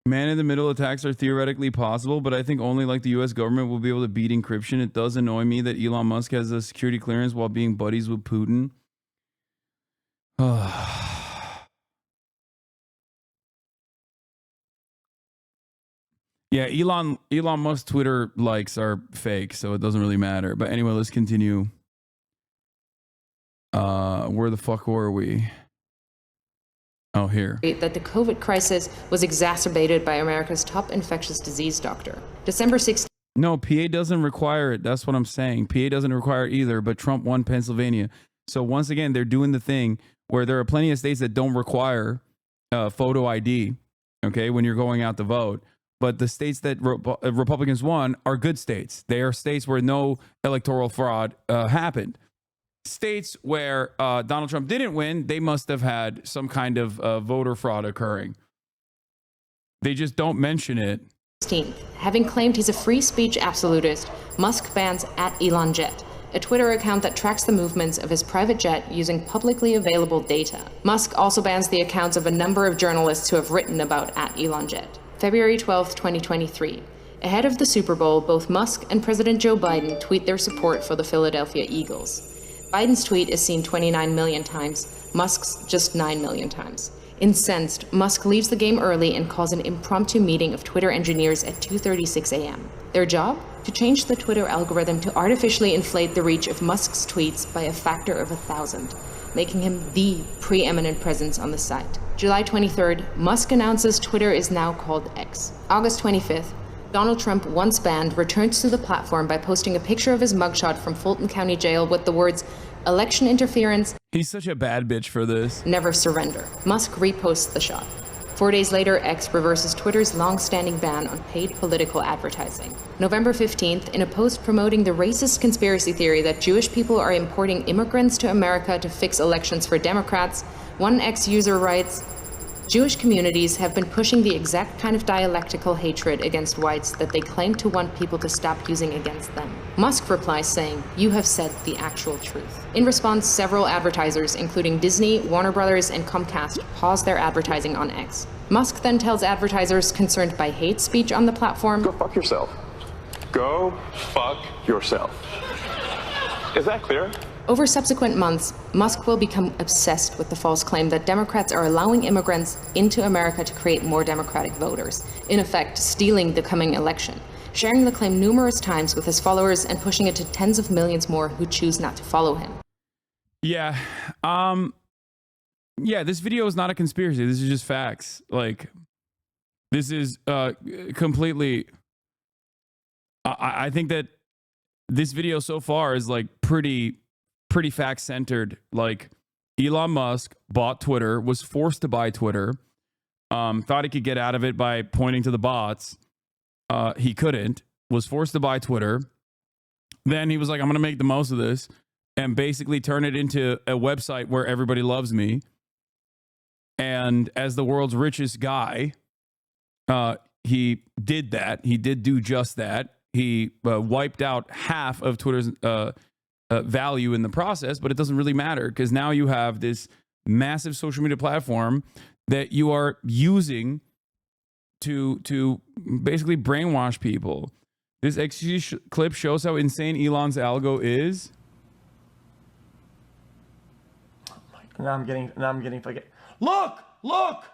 Man-in-the-middle attacks are theoretically possible, but I think only like the U.S. government will be able to beat encryption. It does annoy me that Elon Musk has a security clearance while being buddies with Putin. Yeah, Elon Musk's Twitter likes are fake, so it doesn't really matter. But anyway, let's continue. Where the fuck were we? Oh, here. That the COVID crisis was exacerbated by America's top infectious disease doctor. December 16th. No, PA doesn't require it. That's what I'm saying. PA doesn't require it either, but Trump won Pennsylvania. So once again, they're doing the thing where there are plenty of states that don't require photo ID, okay, when you're going out to vote. But the states that Republicans won are good states. They are states where no electoral fraud happened. States where Donald Trump didn't win, they must have had some kind of voter fraud occurring. They just don't mention it. 16th. Having claimed he's a free speech absolutist, Musk bans @ElonJet, a Twitter account that tracks the movements of his private jet using publicly available data. Musk also bans the accounts of a number of journalists who have written about @ElonJet. February 12th, 2023. Ahead of the Super Bowl, both Musk and President Joe Biden tweet their support for the Philadelphia Eagles. Biden's tweet is seen 29 million times, Musk's just 9 million times. Incensed, Musk leaves the game early and calls an impromptu meeting of Twitter engineers at 2:36 a.m. Their job? To change the Twitter algorithm to artificially inflate the reach of Musk's tweets by a factor of 1,000, making him the preeminent presence on the site. July 23rd, Musk announces Twitter is now called X. August 25th, Donald Trump, once banned, returns to the platform by posting a picture of his mugshot from Fulton County Jail with the words, "Election interference." He's such a bad bitch for this. "Never surrender." Musk reposts the shot. 4 days later, X reverses Twitter's long-standing ban on paid political advertising. November 15th, in a post promoting the racist conspiracy theory that Jewish people are importing immigrants to America to fix elections for Democrats, One ex-user writes, Jewish communities have been pushing the exact kind of dialectical hatred against whites that they claim to want people to stop using against them. Musk replies saying, you have said the actual truth. In response, several advertisers, including Disney, Warner Brothers, and Comcast, paused their advertising on X. Musk then tells advertisers concerned by hate speech on the platform, go fuck yourself. Go fuck yourself. Is that clear? Over subsequent months, Musk will become obsessed with the false claim that Democrats are allowing immigrants into America to create more Democratic voters, in effect, stealing the coming election, sharing the claim numerous times with his followers and pushing it to tens of millions more who choose not to follow him. Yeah. Yeah, this video is not a conspiracy. This is just facts. Like, this is completely... I think that this video so far is like pretty fact-centered. Like, Elon Musk bought Twitter, was forced to buy Twitter, thought he could get out of it by pointing to the bots. He couldn't, was forced to buy Twitter. Then he was like, I'm going to make the most of this and basically turn it into a website where everybody loves me. And as the world's richest guy, he did that. He did do just that. He wiped out half of Twitter's value in the process, but it doesn't really matter because now you have this massive social media platform that you are using to basically brainwash people. This XG clip shows how insane Elon's algo is. Now I'm getting fucking. Look! Look!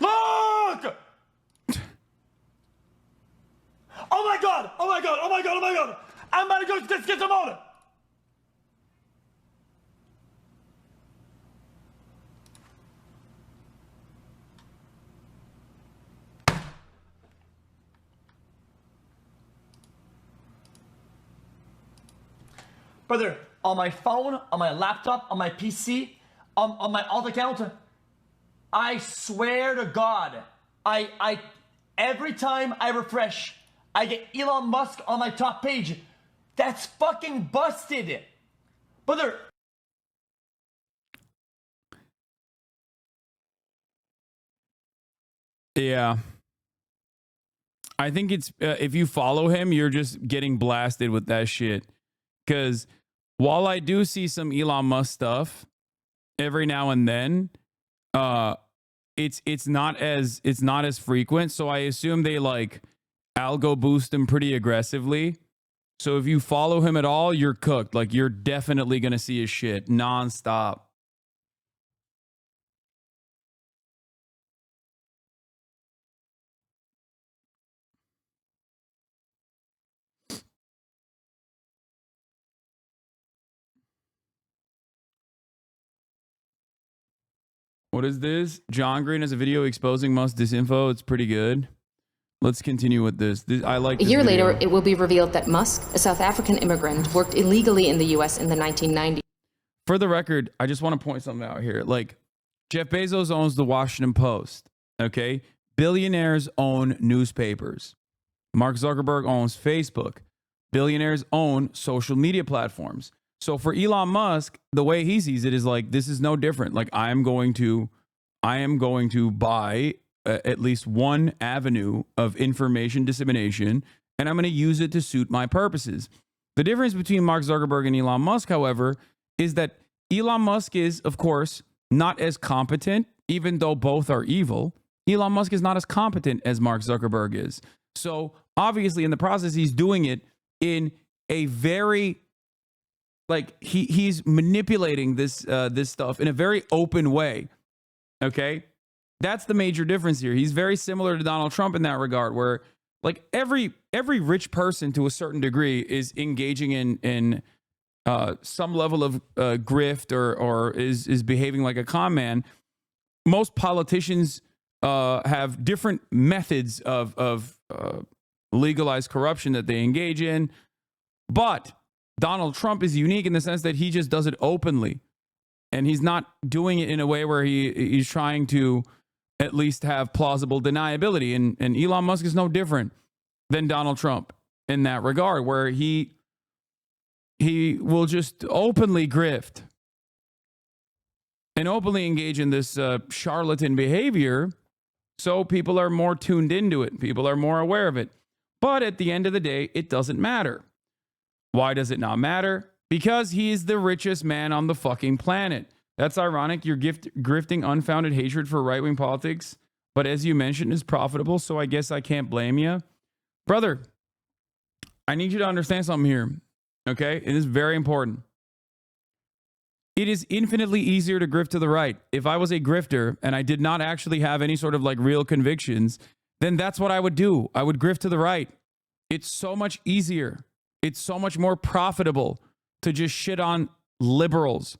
Look! Oh my god! Oh my god! Oh my god! Oh my god! I'm about to go get some water! Brother, on my phone, on my laptop, on my PC, on my alt account, I swear to God, I every time I refresh, I get Elon Musk on my top page. That's fucking busted. Brother. Yeah. I think it's, if you follow him, you're just getting blasted with that shit. Because while I do see some Elon Musk stuff every now and then, it's not as frequent. So I assume they like algo boost him pretty aggressively. So if you follow him at all, you're cooked. Like, you're definitely gonna see his shit nonstop. What is this? John Green has a video exposing Musk's disinfo. It's pretty good. Let's continue with this. I like this A year video. later, it will be revealed that Musk, a South African immigrant, worked illegally in the US in the 1990s. For the record, I just want to point something out here. Like, Jeff Bezos owns the Washington Post, okay? Billionaires own newspapers. Mark Zuckerberg owns Facebook. Billionaires own social media platforms. So for Elon Musk, the way he sees it is like, this is no different. Like, I am going to buy at least one avenue of information dissemination, and I'm going to use it to suit my purposes. The difference between Mark Zuckerberg and Elon Musk, however, is that Elon Musk is, of course, not as competent, even though both are evil. Elon Musk is not as competent as Mark Zuckerberg is. So obviously in the process, he's doing it in a very, like, he's manipulating this stuff in a very open way. Okay? That's the major difference here. He's very similar to Donald Trump in that regard, where like every rich person to a certain degree is engaging in some level of grift or is behaving like a con man. Most politicians have different methods of legalized corruption that they engage in, but Donald Trump is unique in the sense that he just does it openly, and he's not doing it in a way where he's trying to at least have plausible deniability. And Elon Musk is no different than Donald Trump in that regard, where he will just openly grift and openly engage in this charlatan behavior, so people are more tuned into it. People are more aware of it. But at the end of the day, it doesn't matter. Why does it not matter? Because he's the richest man on the fucking planet. That's ironic. You're grifting unfounded hatred for right-wing politics, but as you mentioned, is profitable, so I guess I can't blame you. Brother, I need you to understand something here, okay? It is very important. It is infinitely easier to grift to the right. If I was a grifter and I did not actually have any sort of like real convictions, then that's what I would do. I would grift to the right. It's so much easier. It's so much more profitable to just shit on liberals.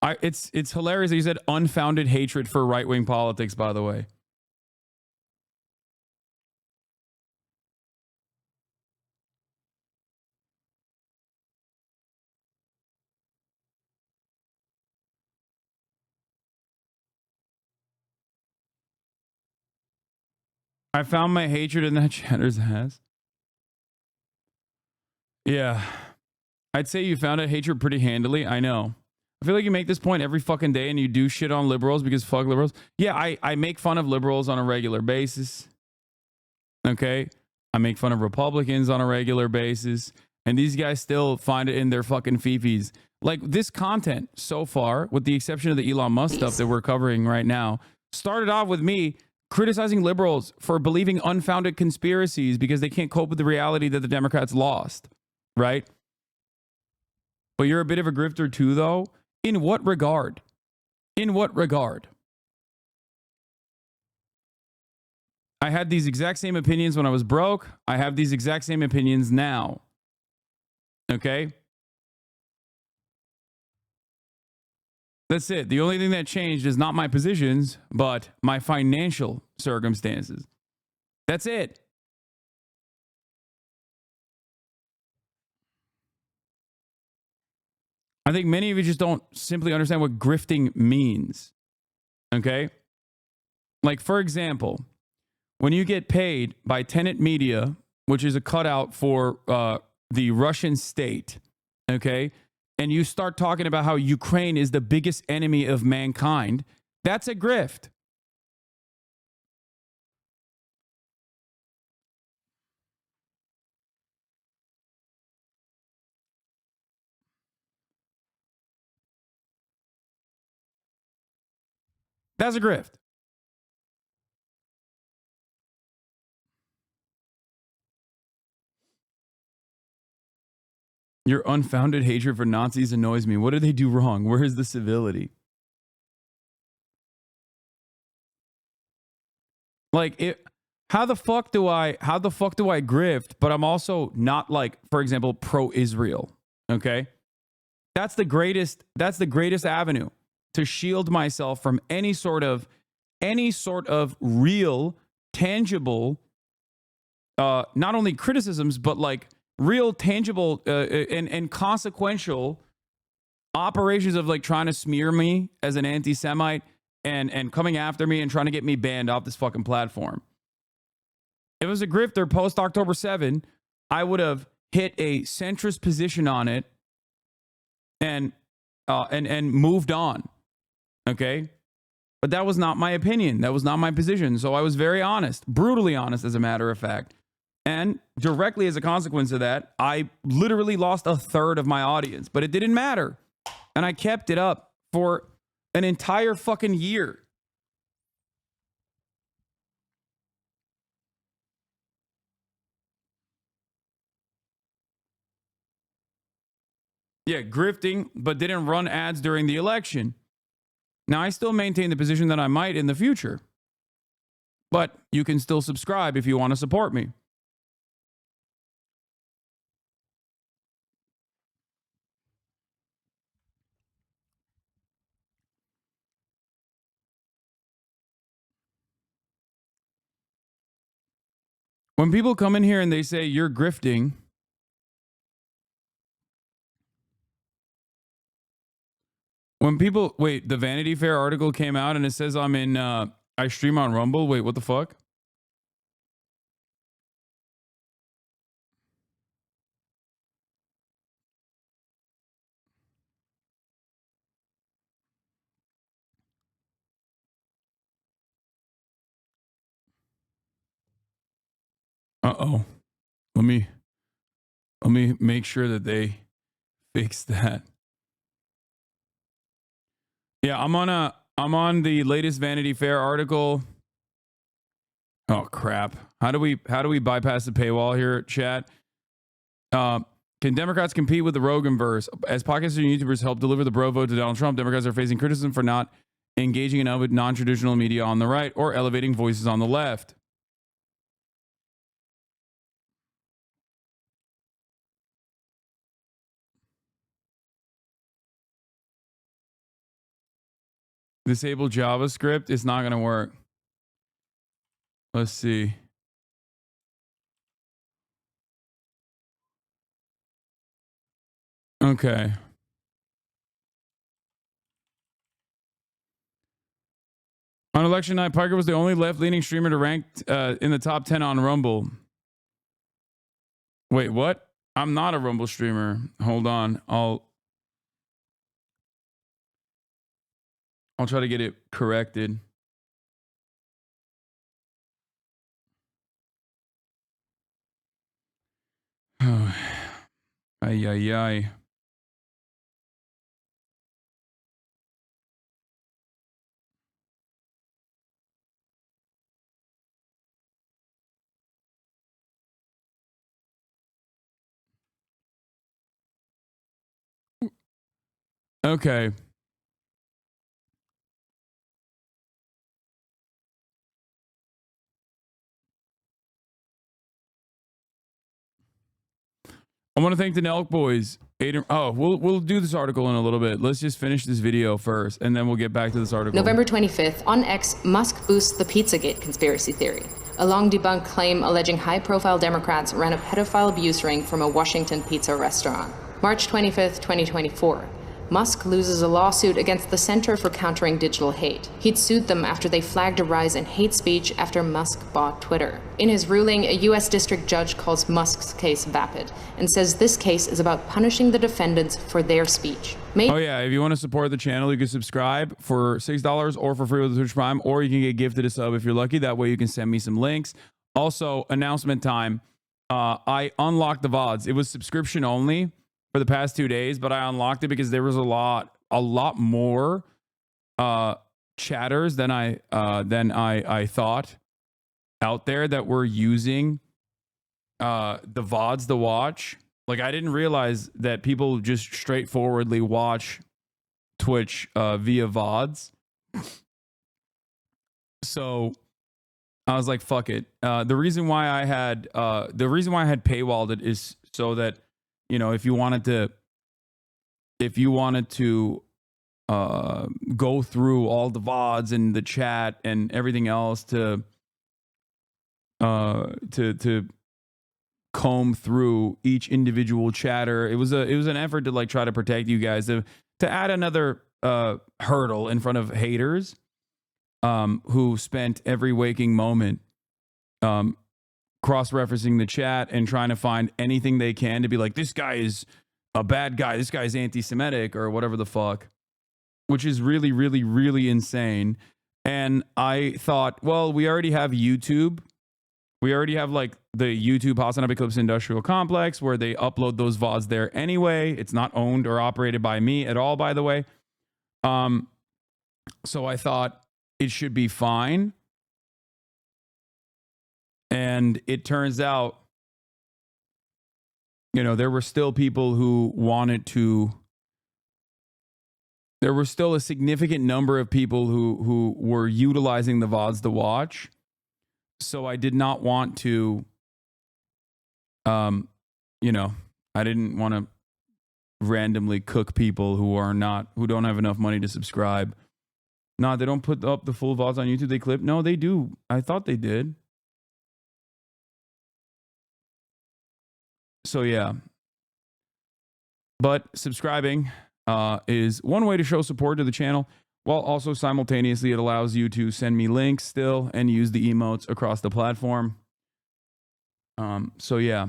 It's hilarious that you said unfounded hatred for right-wing politics, by the way. I found my hatred in that chatter's ass. Yeah. I'd say you found that hatred pretty handily. I know. I feel like you make this point every fucking day and you do shit on liberals because fuck liberals. Yeah, I make fun of liberals on a regular basis. Okay? I make fun of Republicans on a regular basis. And these guys still find it in their fucking fifis. Like, this content so far, with the exception of the Elon Musk stuff that we're covering right now, started off with me criticizing liberals for believing unfounded conspiracies because they can't cope with the reality that the Democrats lost. Right? But you're a bit of a grifter too, though. In what regard? In what regard? I had these exact same opinions when I was broke. I have these exact same opinions now. Okay? That's it. The only thing that changed is not my positions, but my financial circumstances. That's it. I think many of you just don't simply understand what grifting means. Okay? Like, for example, when you get paid by Tenet Media, which is a cutout for the Russian state, okay, and you start talking about how Ukraine is the biggest enemy of mankind, that's a grift. That's a grift. Your unfounded hatred for Nazis annoys me. What did they do wrong? Where is the civility? Like, how the fuck do I grift, but I'm also not, like, for example, pro-Israel, okay? That's the greatest avenue to shield myself from any sort of real, tangible, not only criticisms, but like real, tangible, and consequential operations of like trying to smear me as an anti-Semite and coming after me and trying to get me banned off this fucking platform. If it was a grifter post October 7, I would have hit a centrist position on it and moved on. Okay? But that was not my opinion. That was not my position. So I was very honest, brutally honest, as a matter of fact. And directly as a consequence of that, I literally lost a third of my audience. But it didn't matter. And I kept it up for an entire fucking year. Yeah, grifting, but didn't run ads during the election. Now, I still maintain the position that I might in the future. But you can still subscribe if you want to support me. When people come in here and they say you're grifting, When people wait, the Vanity Fair article came out and it says I'm in I stream on Rumble. Wait, what the fuck? Uh-oh. Let me make sure that they fix that. Yeah, I'm on the latest Vanity Fair article. Oh crap. How do we bypass the paywall here, chat? Can Democrats compete with the Rogan verse? As podcasters and YouTubers help deliver the bro vote to Donald Trump, Democrats are facing criticism for not engaging enough with non-traditional media on the right or elevating voices on the left. Disable JavaScript. It's not going to work. Let's see. Okay. On election night, Parker was the only left-leaning streamer to rank in the top 10 on Rumble. Wait, what? I'm not a Rumble streamer. Hold on. I'll try to get it corrected. Ay, ay, ay. Okay. I want to thank the Nelk boys. Aiden, we'll do this article in a little bit. Let's just finish this video first, and then we'll get back to this article. November 25th, on X, Musk boosts the Pizzagate conspiracy theory. A long-debunked claim alleging high-profile Democrats ran a pedophile abuse ring from a Washington pizza restaurant. March 25th, 2024. Musk loses a lawsuit against the Center for Countering Digital Hate. He'd sued them after they flagged a rise in hate speech after Musk bought Twitter. In his ruling, a U.S. district judge calls Musk's case vapid and says this case is about punishing the defendants for their speech. Oh yeah, if you want to support the channel, you can subscribe for $6 or for free with the Twitch Prime, or you can get gifted a sub if you're lucky. That way you can send me some links. Also, announcement time. I unlocked the VODs. It was subscription only for the past 2 days, but I unlocked it because there was a lot more chatters than I thought out there that were using the VODs to watch. Like, I didn't realize that people just straightforwardly watch Twitch via VODs. So I was like, fuck it. The reason why I had paywalled it is so that, you know, if you wanted to go through all the VODs and the chat and everything else to comb through each individual chatter, it was an effort to like try to protect you guys, to add another hurdle in front of haters who spent every waking moment cross-referencing the chat and trying to find anything they can to be like, this guy is a bad guy, this guy's anti-Semitic or whatever the fuck, which is really, really, really insane. And I thought, well, we already have YouTube. We already have like the YouTube HasanAbi Clips Industrial Complex where they upload those VODs there anyway. It's not owned or operated by me at all, by the way. So I thought it should be fine. And it turns out, you know, there were still people who wanted to. There were still a significant number of people who were utilizing the VODs to watch. So I did not want to, you know, I didn't want to randomly cook people who don't have enough money to subscribe. No, they don't put up the full VODs on YouTube. They clip. No, they do. I thought they did. So yeah. But subscribing is one way to show support to the channel, while also simultaneously it allows you to send me links still and use the emotes across the platform. So yeah.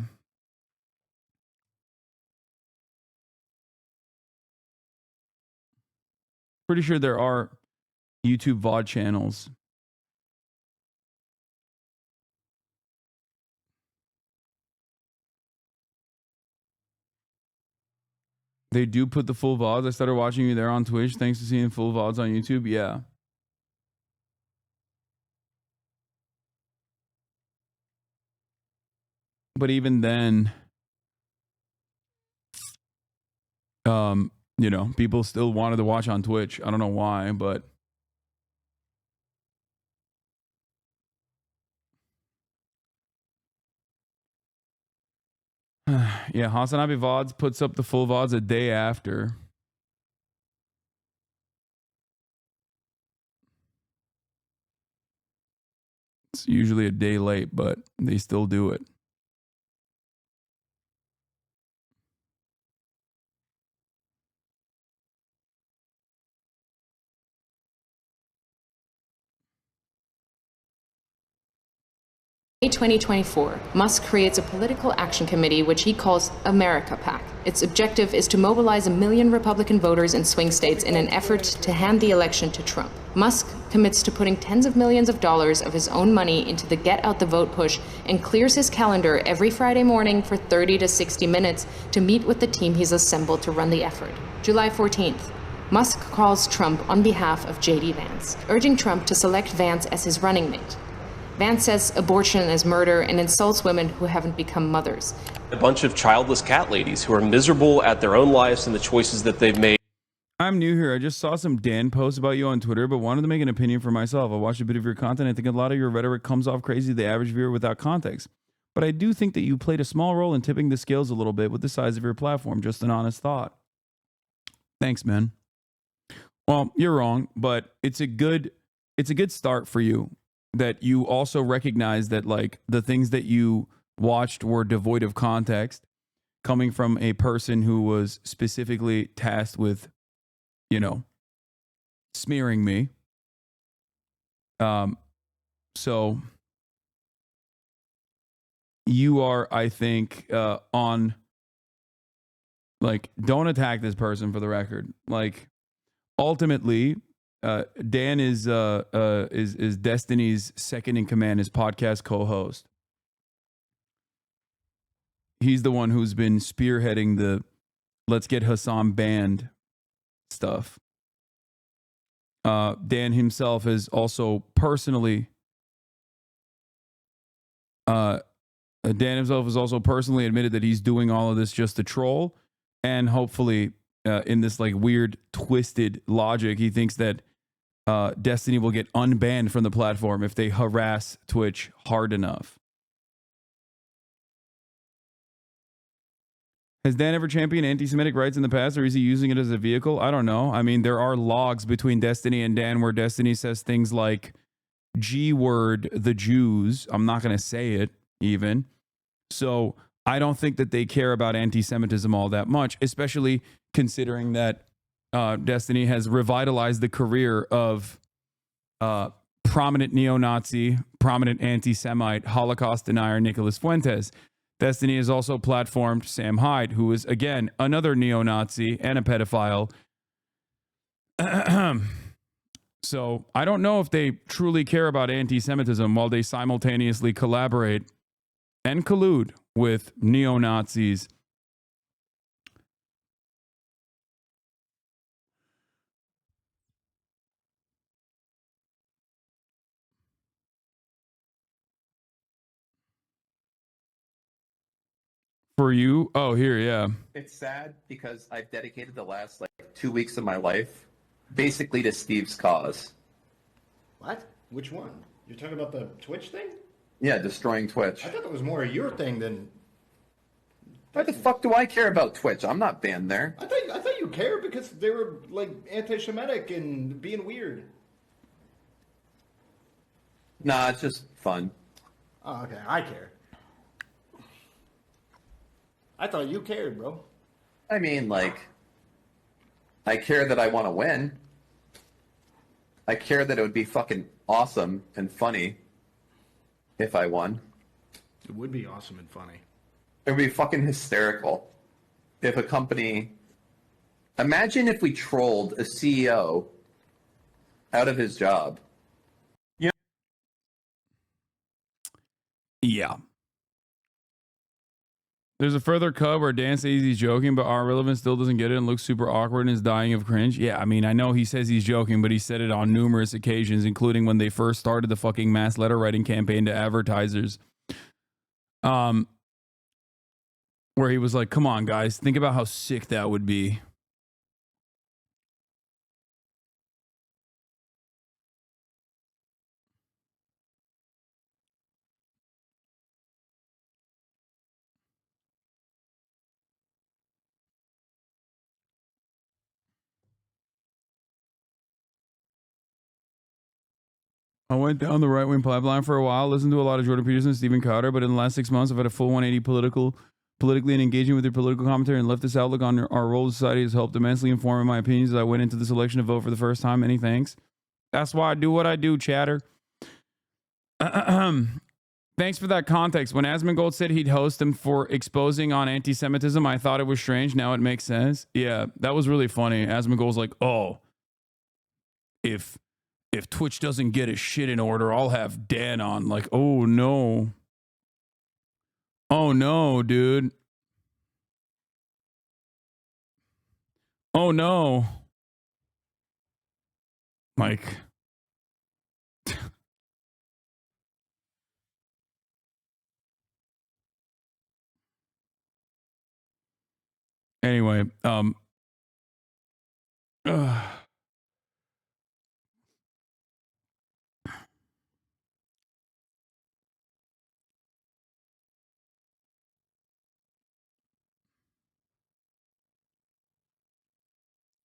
Pretty sure there are YouTube VOD channels. They do put the full VODs. I started watching you there on Twitch thanks to seeing full VODs on YouTube. Yeah. But even then, you know, people still wanted to watch on Twitch. I don't know why, but yeah, HasanAbi VODs puts up the full VODs a day after. It's usually a day late, but they still do it. In 2024, Musk creates a political action committee which he calls America PAC. Its objective is to mobilize 1 million Republican voters in swing states in an effort to hand the election to Trump. Musk commits to putting tens of millions of dollars of his own money into the Get Out the Vote push and clears his calendar every Friday morning for 30 to 60 minutes to meet with the team he's assembled to run the effort. July 14th. Musk calls Trump on behalf of J.D. Vance, urging Trump to select Vance as his running mate. Vance says abortion is murder and insults women who haven't become mothers. A bunch of childless cat ladies who are miserable at their own lives and the choices that they've made. I'm new here. I just saw some Dan posts about you on Twitter, but wanted to make an opinion for myself. I watched a bit of your content. I think a lot of your rhetoric comes off crazy to the average viewer without context. But I do think that you played a small role in tipping the scales a little bit with the size of your platform. Just an honest thought. Thanks, man. Well, you're wrong, but it's a good start for you. That you also recognize that like the things that you watched were devoid of context, coming from a person who was specifically tasked with, you know, smearing me. So you are, I think, on like, don't attack this person for the record. Like, ultimately, Dan is Destiny's second in command, his podcast co-host. He's the one who's been spearheading the "Let's get Hasan banned" stuff. Dan himself has also personally, admitted that he's doing all of this just to troll, and hopefully, in this like weird twisted logic, he thinks that Destiny will get unbanned from the platform if they harass Twitch hard enough. Has Dan ever championed anti-Semitic rights in the past, or is he using it as a vehicle? I don't know. I mean, there are logs between Destiny and Dan where Destiny says things like G-word, the Jews. I'm not going to say it even. So I don't think that they care about anti-Semitism all that much, especially considering that Destiny has revitalized the career of prominent neo-Nazi, prominent anti-Semite, Holocaust denier Nicholas Fuentes. Destiny has also platformed Sam Hyde, who is, again, another neo-Nazi and a pedophile. So I don't know if they truly care about anti-Semitism while they simultaneously collaborate and collude with neo-Nazis. For you? Oh, here, yeah. It's sad because I've dedicated the last like 2 weeks of my life basically to Steve's cause. What? Which one? You're talking about the Twitch thing? Yeah, destroying Twitch. I thought that was more your thing than... Why the fuck do I care about Twitch? I'm not banned there. I thought you cared because they were like anti-Semitic and being weird. Nah, it's just fun. Oh, okay. I care. I thought you cared, bro. I mean, like, I care that I want to win. I care that it would be fucking awesome and funny if I won. It would be awesome and funny. It would be fucking hysterical if a company... Imagine if we trolled a CEO out of his job. Yeah. There's a further cut where Dan says he's joking, but our relevant still doesn't get it and looks super awkward and is dying of cringe. Yeah, I mean, I know he says he's joking, but he said it on numerous occasions, including when they first started the fucking mass letter writing campaign to advertisers. Where he was like, come on, guys, think about how sick that would be. I went down the right-wing pipeline for a while, listened to a lot of Jordan Peterson, Stephen Crowder, but in the last 6 months, I've had a full 180 politically and engaging with your political commentary and leftist outlook on our role in society has helped immensely inform my opinions as I went into this election to vote for the first time. Many thanks. That's why I do what I do, chatter. Thanks for that context. When Asmongold said he'd host him for exposing on anti-Semitism, I thought it was strange. Now it makes sense. Yeah, that was really funny. Asmongold's like, oh, if Twitch doesn't get his shit in order, I'll have Dan on. Like, oh no. Oh no, dude. Oh no. Like, anyway,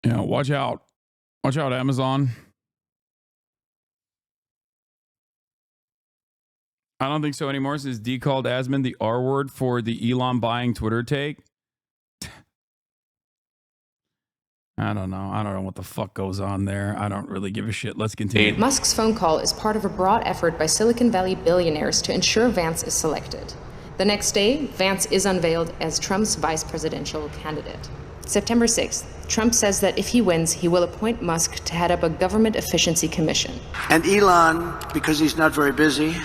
yeah, watch out. Watch out, Amazon. I don't think so anymore since D called Asmon the R word for the Elon buying Twitter take. I don't know. I don't know what the fuck goes on there. I don't really give a shit. Let's continue. Musk's phone call is part of a broad effort by Silicon Valley billionaires to ensure Vance is selected. The next day, Vance is unveiled as Trump's vice presidential candidate. September 6th, Trump says that if he wins, he will appoint Musk to head up a government efficiency commission. And Elon, because he's not very busy,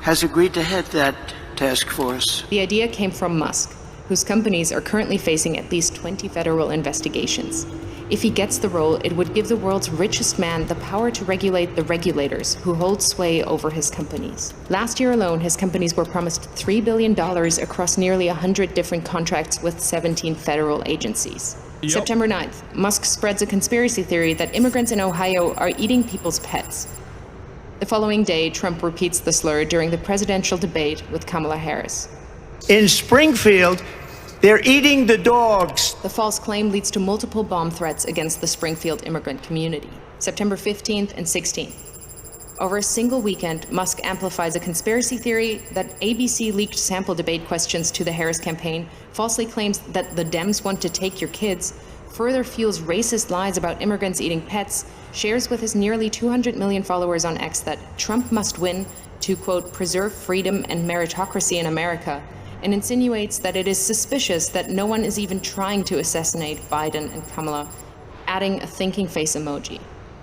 has agreed to head that task force. The idea came from Musk, whose companies are currently facing at least 20 federal investigations. If he gets the role, it would give the world's richest man the power to regulate the regulators who hold sway over his companies. Last year alone, his companies were promised $3 billion across nearly 100 different contracts with 17 federal agencies. Yep. September 9th, Musk spreads a conspiracy theory that immigrants in Ohio are eating people's pets. The following day, Trump repeats the slur during the presidential debate with Kamala Harris. In Springfield, they're eating the dogs. The false claim leads to multiple bomb threats against the Springfield immigrant community. September 15th and 16th. Over a single weekend, Musk amplifies a conspiracy theory that ABC leaked sample debate questions to the Harris campaign, falsely claims that the Dems want to take your kids, further fuels racist lies about immigrants eating pets, shares with his nearly 200 million followers on X that Trump must win to, quote, preserve freedom and meritocracy in America, and insinuates that it is suspicious that no one is even trying to assassinate Biden and Kamala, adding a thinking face emoji.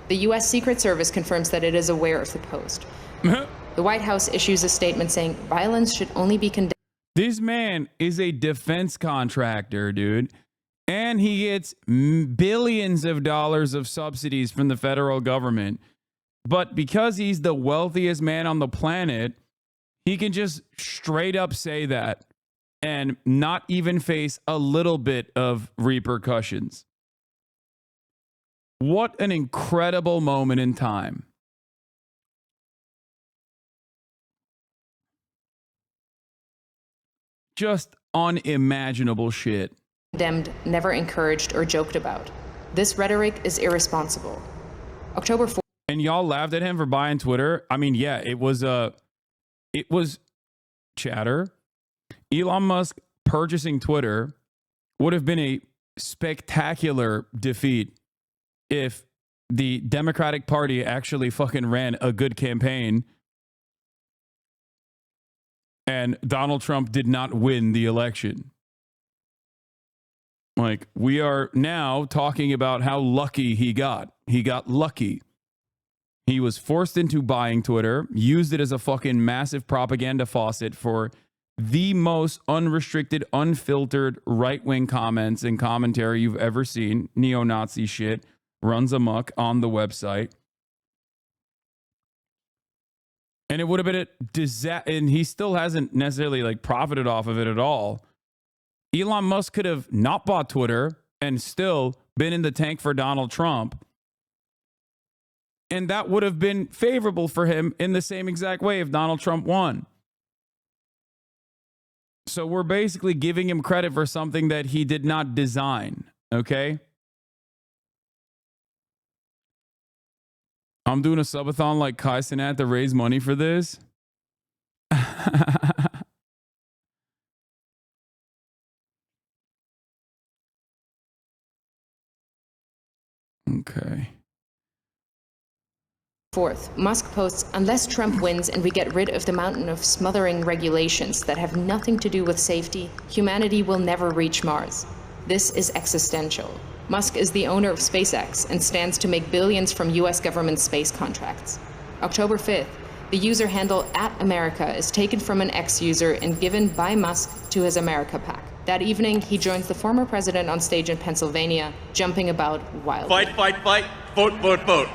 The U.S. Secret Service confirms that it is aware of the post. The White House issues a statement saying violence should only be condemned. This man is a defense contractor, dude. And he gets billions of dollars of subsidies from the federal government. But because he's the wealthiest man on the planet, he can just straight up say that and not even face a little bit of repercussions. What an incredible moment in time. Just unimaginable shit. Condemned, never encouraged or joked about. This rhetoric is irresponsible. October 4th. And y'all laughed at him for buying Twitter? I mean, yeah, it was chatter. Elon Musk purchasing Twitter would have been a spectacular defeat if the Democratic Party actually fucking ran a good campaign and Donald Trump did not win the election. Like, we are now talking about how lucky he got. He got lucky. He was forced into buying Twitter, used it as a fucking massive propaganda faucet for the most unrestricted, unfiltered right-wing comments and commentary you've ever seen. Neo-Nazi shit runs amok on the website. And it would have been a disaster, and he still hasn't necessarily like profited off of it at all. Elon Musk could have not bought Twitter and still been in the tank for Donald Trump. And that would have been favorable for him in the same exact way if Donald Trump won. So we're basically giving him credit for something that he did not design, okay? I'm doing a subathon like Kai Cenat to raise money for this. Okay. Fourth, Musk posts, unless Trump wins and we get rid of the mountain of smothering regulations that have nothing to do with safety, humanity will never reach Mars. This is existential. Musk is the owner of SpaceX and stands to make billions from US government space contracts. October 5th, the user handle @America is taken from an ex-user and given by Musk to his America PAC. That evening, he joins the former president on stage in Pennsylvania, jumping about wildly. Fight, fight, fight, vote, vote, vote.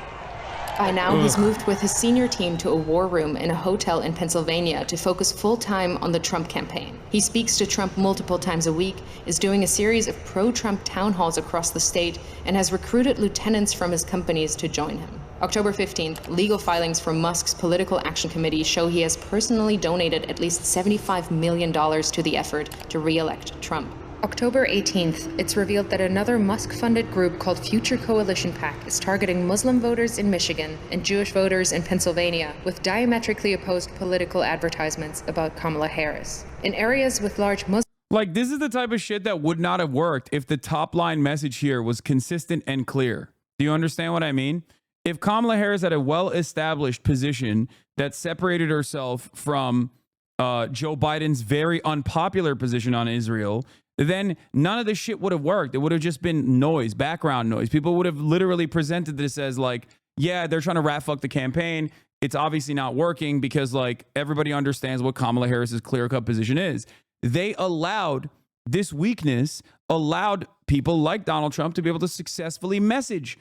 By now, he's moved with his senior team to a war room in a hotel in Pennsylvania to focus full-time on the Trump campaign. He speaks to Trump multiple times a week, is doing a series of pro-Trump town halls across the state, and has recruited lieutenants from his companies to join him. October 15th, legal filings from Musk's Political Action Committee show he has personally donated at least $75 million to the effort to re-elect Trump. October 18th, it's revealed that another Musk-funded group called Future Coalition PAC is targeting Muslim voters in Michigan and Jewish voters in Pennsylvania with diametrically opposed political advertisements about Kamala Harris. In areas with large Muslim... Like, this is the type of shit that would not have worked if the top line message here was consistent and clear. Do you understand what I mean? If Kamala Harris had a well-established position that separated herself from Joe Biden's very unpopular position on Israel, then none of this shit would have worked. It would have just been noise, background noise. People would have literally presented this as like, yeah, they're trying to rat fuck the campaign. It's obviously not working because like everybody understands what Kamala Harris's clear-cut position is. They allowed this weakness, allowed people like Donald Trump to be able to successfully message.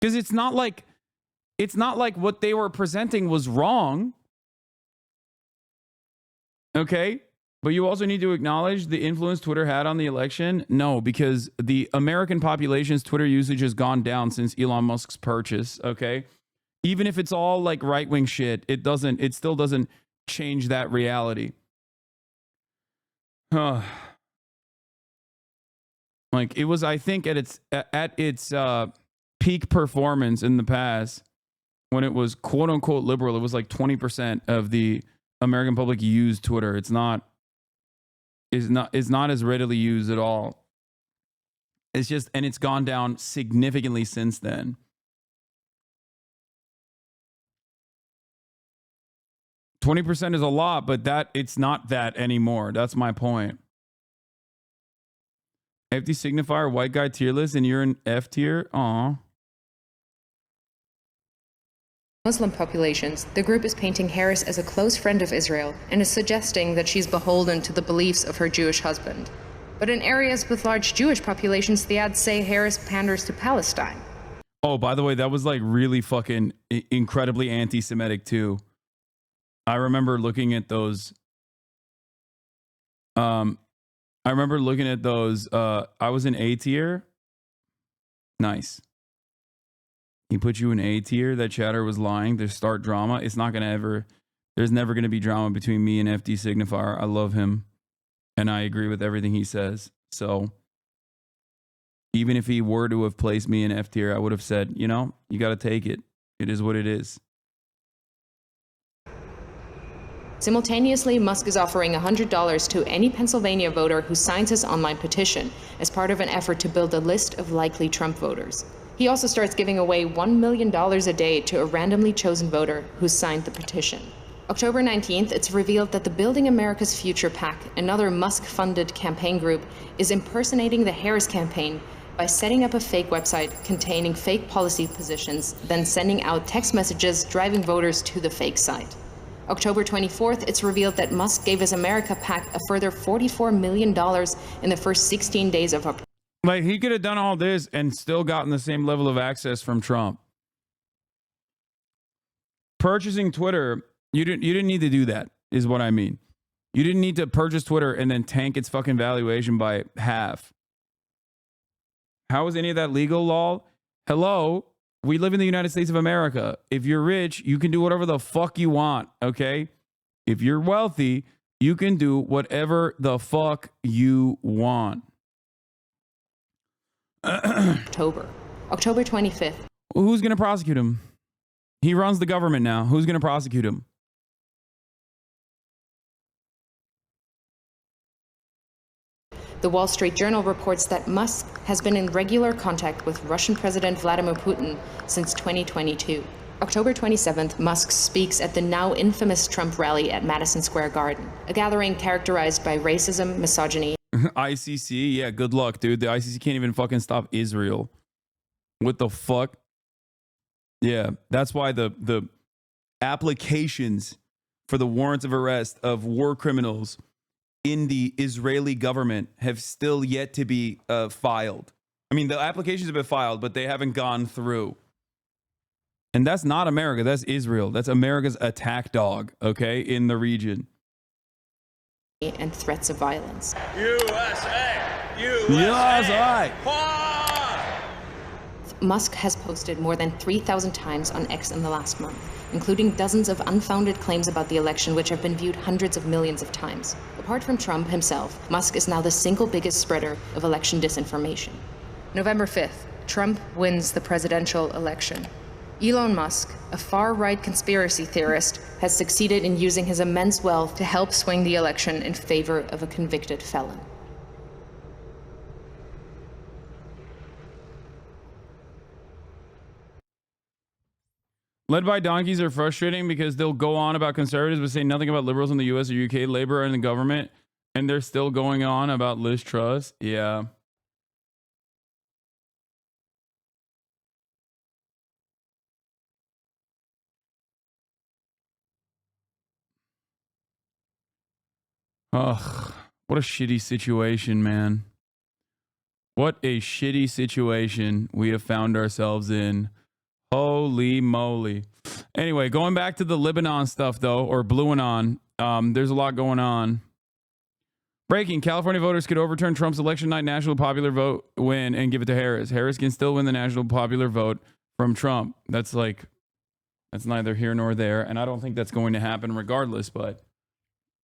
Because it's not like what they were presenting was wrong. Okay? But you also need to acknowledge the influence Twitter had on the election. No, because the American population's Twitter usage has gone down since Elon Musk's purchase. Okay, even if it's all like right-wing shit, it still doesn't change that reality. Like it was, I think, at its peak performance in the past when it was quote unquote liberal. It was like 20% of the American public used Twitter. It's not as readily used at all. It's just, and it's gone down significantly since then. %20 is a lot, but it's not that anymore. That's my point. FD signifier, white guy tier list, and you're in F tier? Aw. Muslim populations, the group is painting Harris as a close friend of Israel and is suggesting that she's beholden to the beliefs of her Jewish husband. But in areas with large Jewish populations, the ads say Harris panders to Palestine. Oh, by the way, that was like really fucking incredibly anti-Semitic too. I remember looking at those. I was in A tier. Nice. He put you in A tier. That chatter was lying. There's start drama. It's not going to ever, there's never going to be drama between me and FD Signifier. I love him. And I agree with everything he says. So even if he were to have placed me in F tier, I would have said, you know, you got to take it. It is what it is. Simultaneously, Musk is offering $100 to any Pennsylvania voter who signs his online petition as part of an effort to build a list of likely Trump voters. He also starts giving away $1 million a day to a randomly chosen voter who signed the petition. October 19th, it's revealed that the Building America's Future PAC, another Musk-funded campaign group, is impersonating the Harris campaign by setting up a fake website containing fake policy positions, then sending out text messages driving voters to the fake site. October 24th, it's revealed that Musk gave his America PAC a further $44 million in the first 16 days of October. Like, he could have done all this and still gotten the same level of access from Trump. Purchasing Twitter, you didn't need to do that, is what I mean. You didn't need to purchase Twitter and then tank its fucking valuation by half. How is any of that legal, lol? Hello? We live in the United States of America. If you're rich, you can do whatever the fuck you want, okay? If you're wealthy, you can do whatever the fuck you want. October 25th. Who's going to prosecute him? He runs the government now. Who's going to prosecute him? The Wall Street Journal reports that Musk has been in regular contact with Russian President Vladimir Putin since 2022. October 27th, Musk speaks at the now infamous Trump rally at Madison Square Garden, a gathering characterized by racism, misogyny. ICC? Yeah, good luck, dude. The ICC can't even fucking stop Israel. What the fuck? Yeah, that's why the applications for the warrants of arrest of war criminals in the Israeli government have still yet to be filed. I mean, the applications have been filed, but they haven't gone through. And that's not America. That's Israel. That's America's attack dog, okay, in the region. And threats of violence. USA! USA! Musk has posted more than 3,000 times on X in the last month, including dozens of unfounded claims about the election, which have been viewed hundreds of millions of times. Apart from Trump himself, Musk is now the single biggest spreader of election disinformation. November 5th, Trump wins the presidential election. Elon Musk, a far-right conspiracy theorist, has succeeded in using his immense wealth to help swing the election in favor of a convicted felon. Led by donkeys are frustrating because they'll go on about conservatives but say nothing about liberals in the US or UK, Labour and the government, and they're still going on about Liz Truss. Yeah. Ugh, what a shitty situation, man. What a shitty situation we have found ourselves in. Holy moly. Anyway, going back to the Lebanon stuff, though, or BlueAnon, there's a lot going on. Breaking, California voters could overturn Trump's election night national popular vote win and give it to Harris. Harris can still win the national popular vote from Trump. That's neither here nor there, and I don't think that's going to happen regardless, but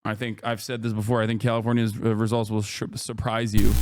I think I've said this before. I think California's results will surprise you.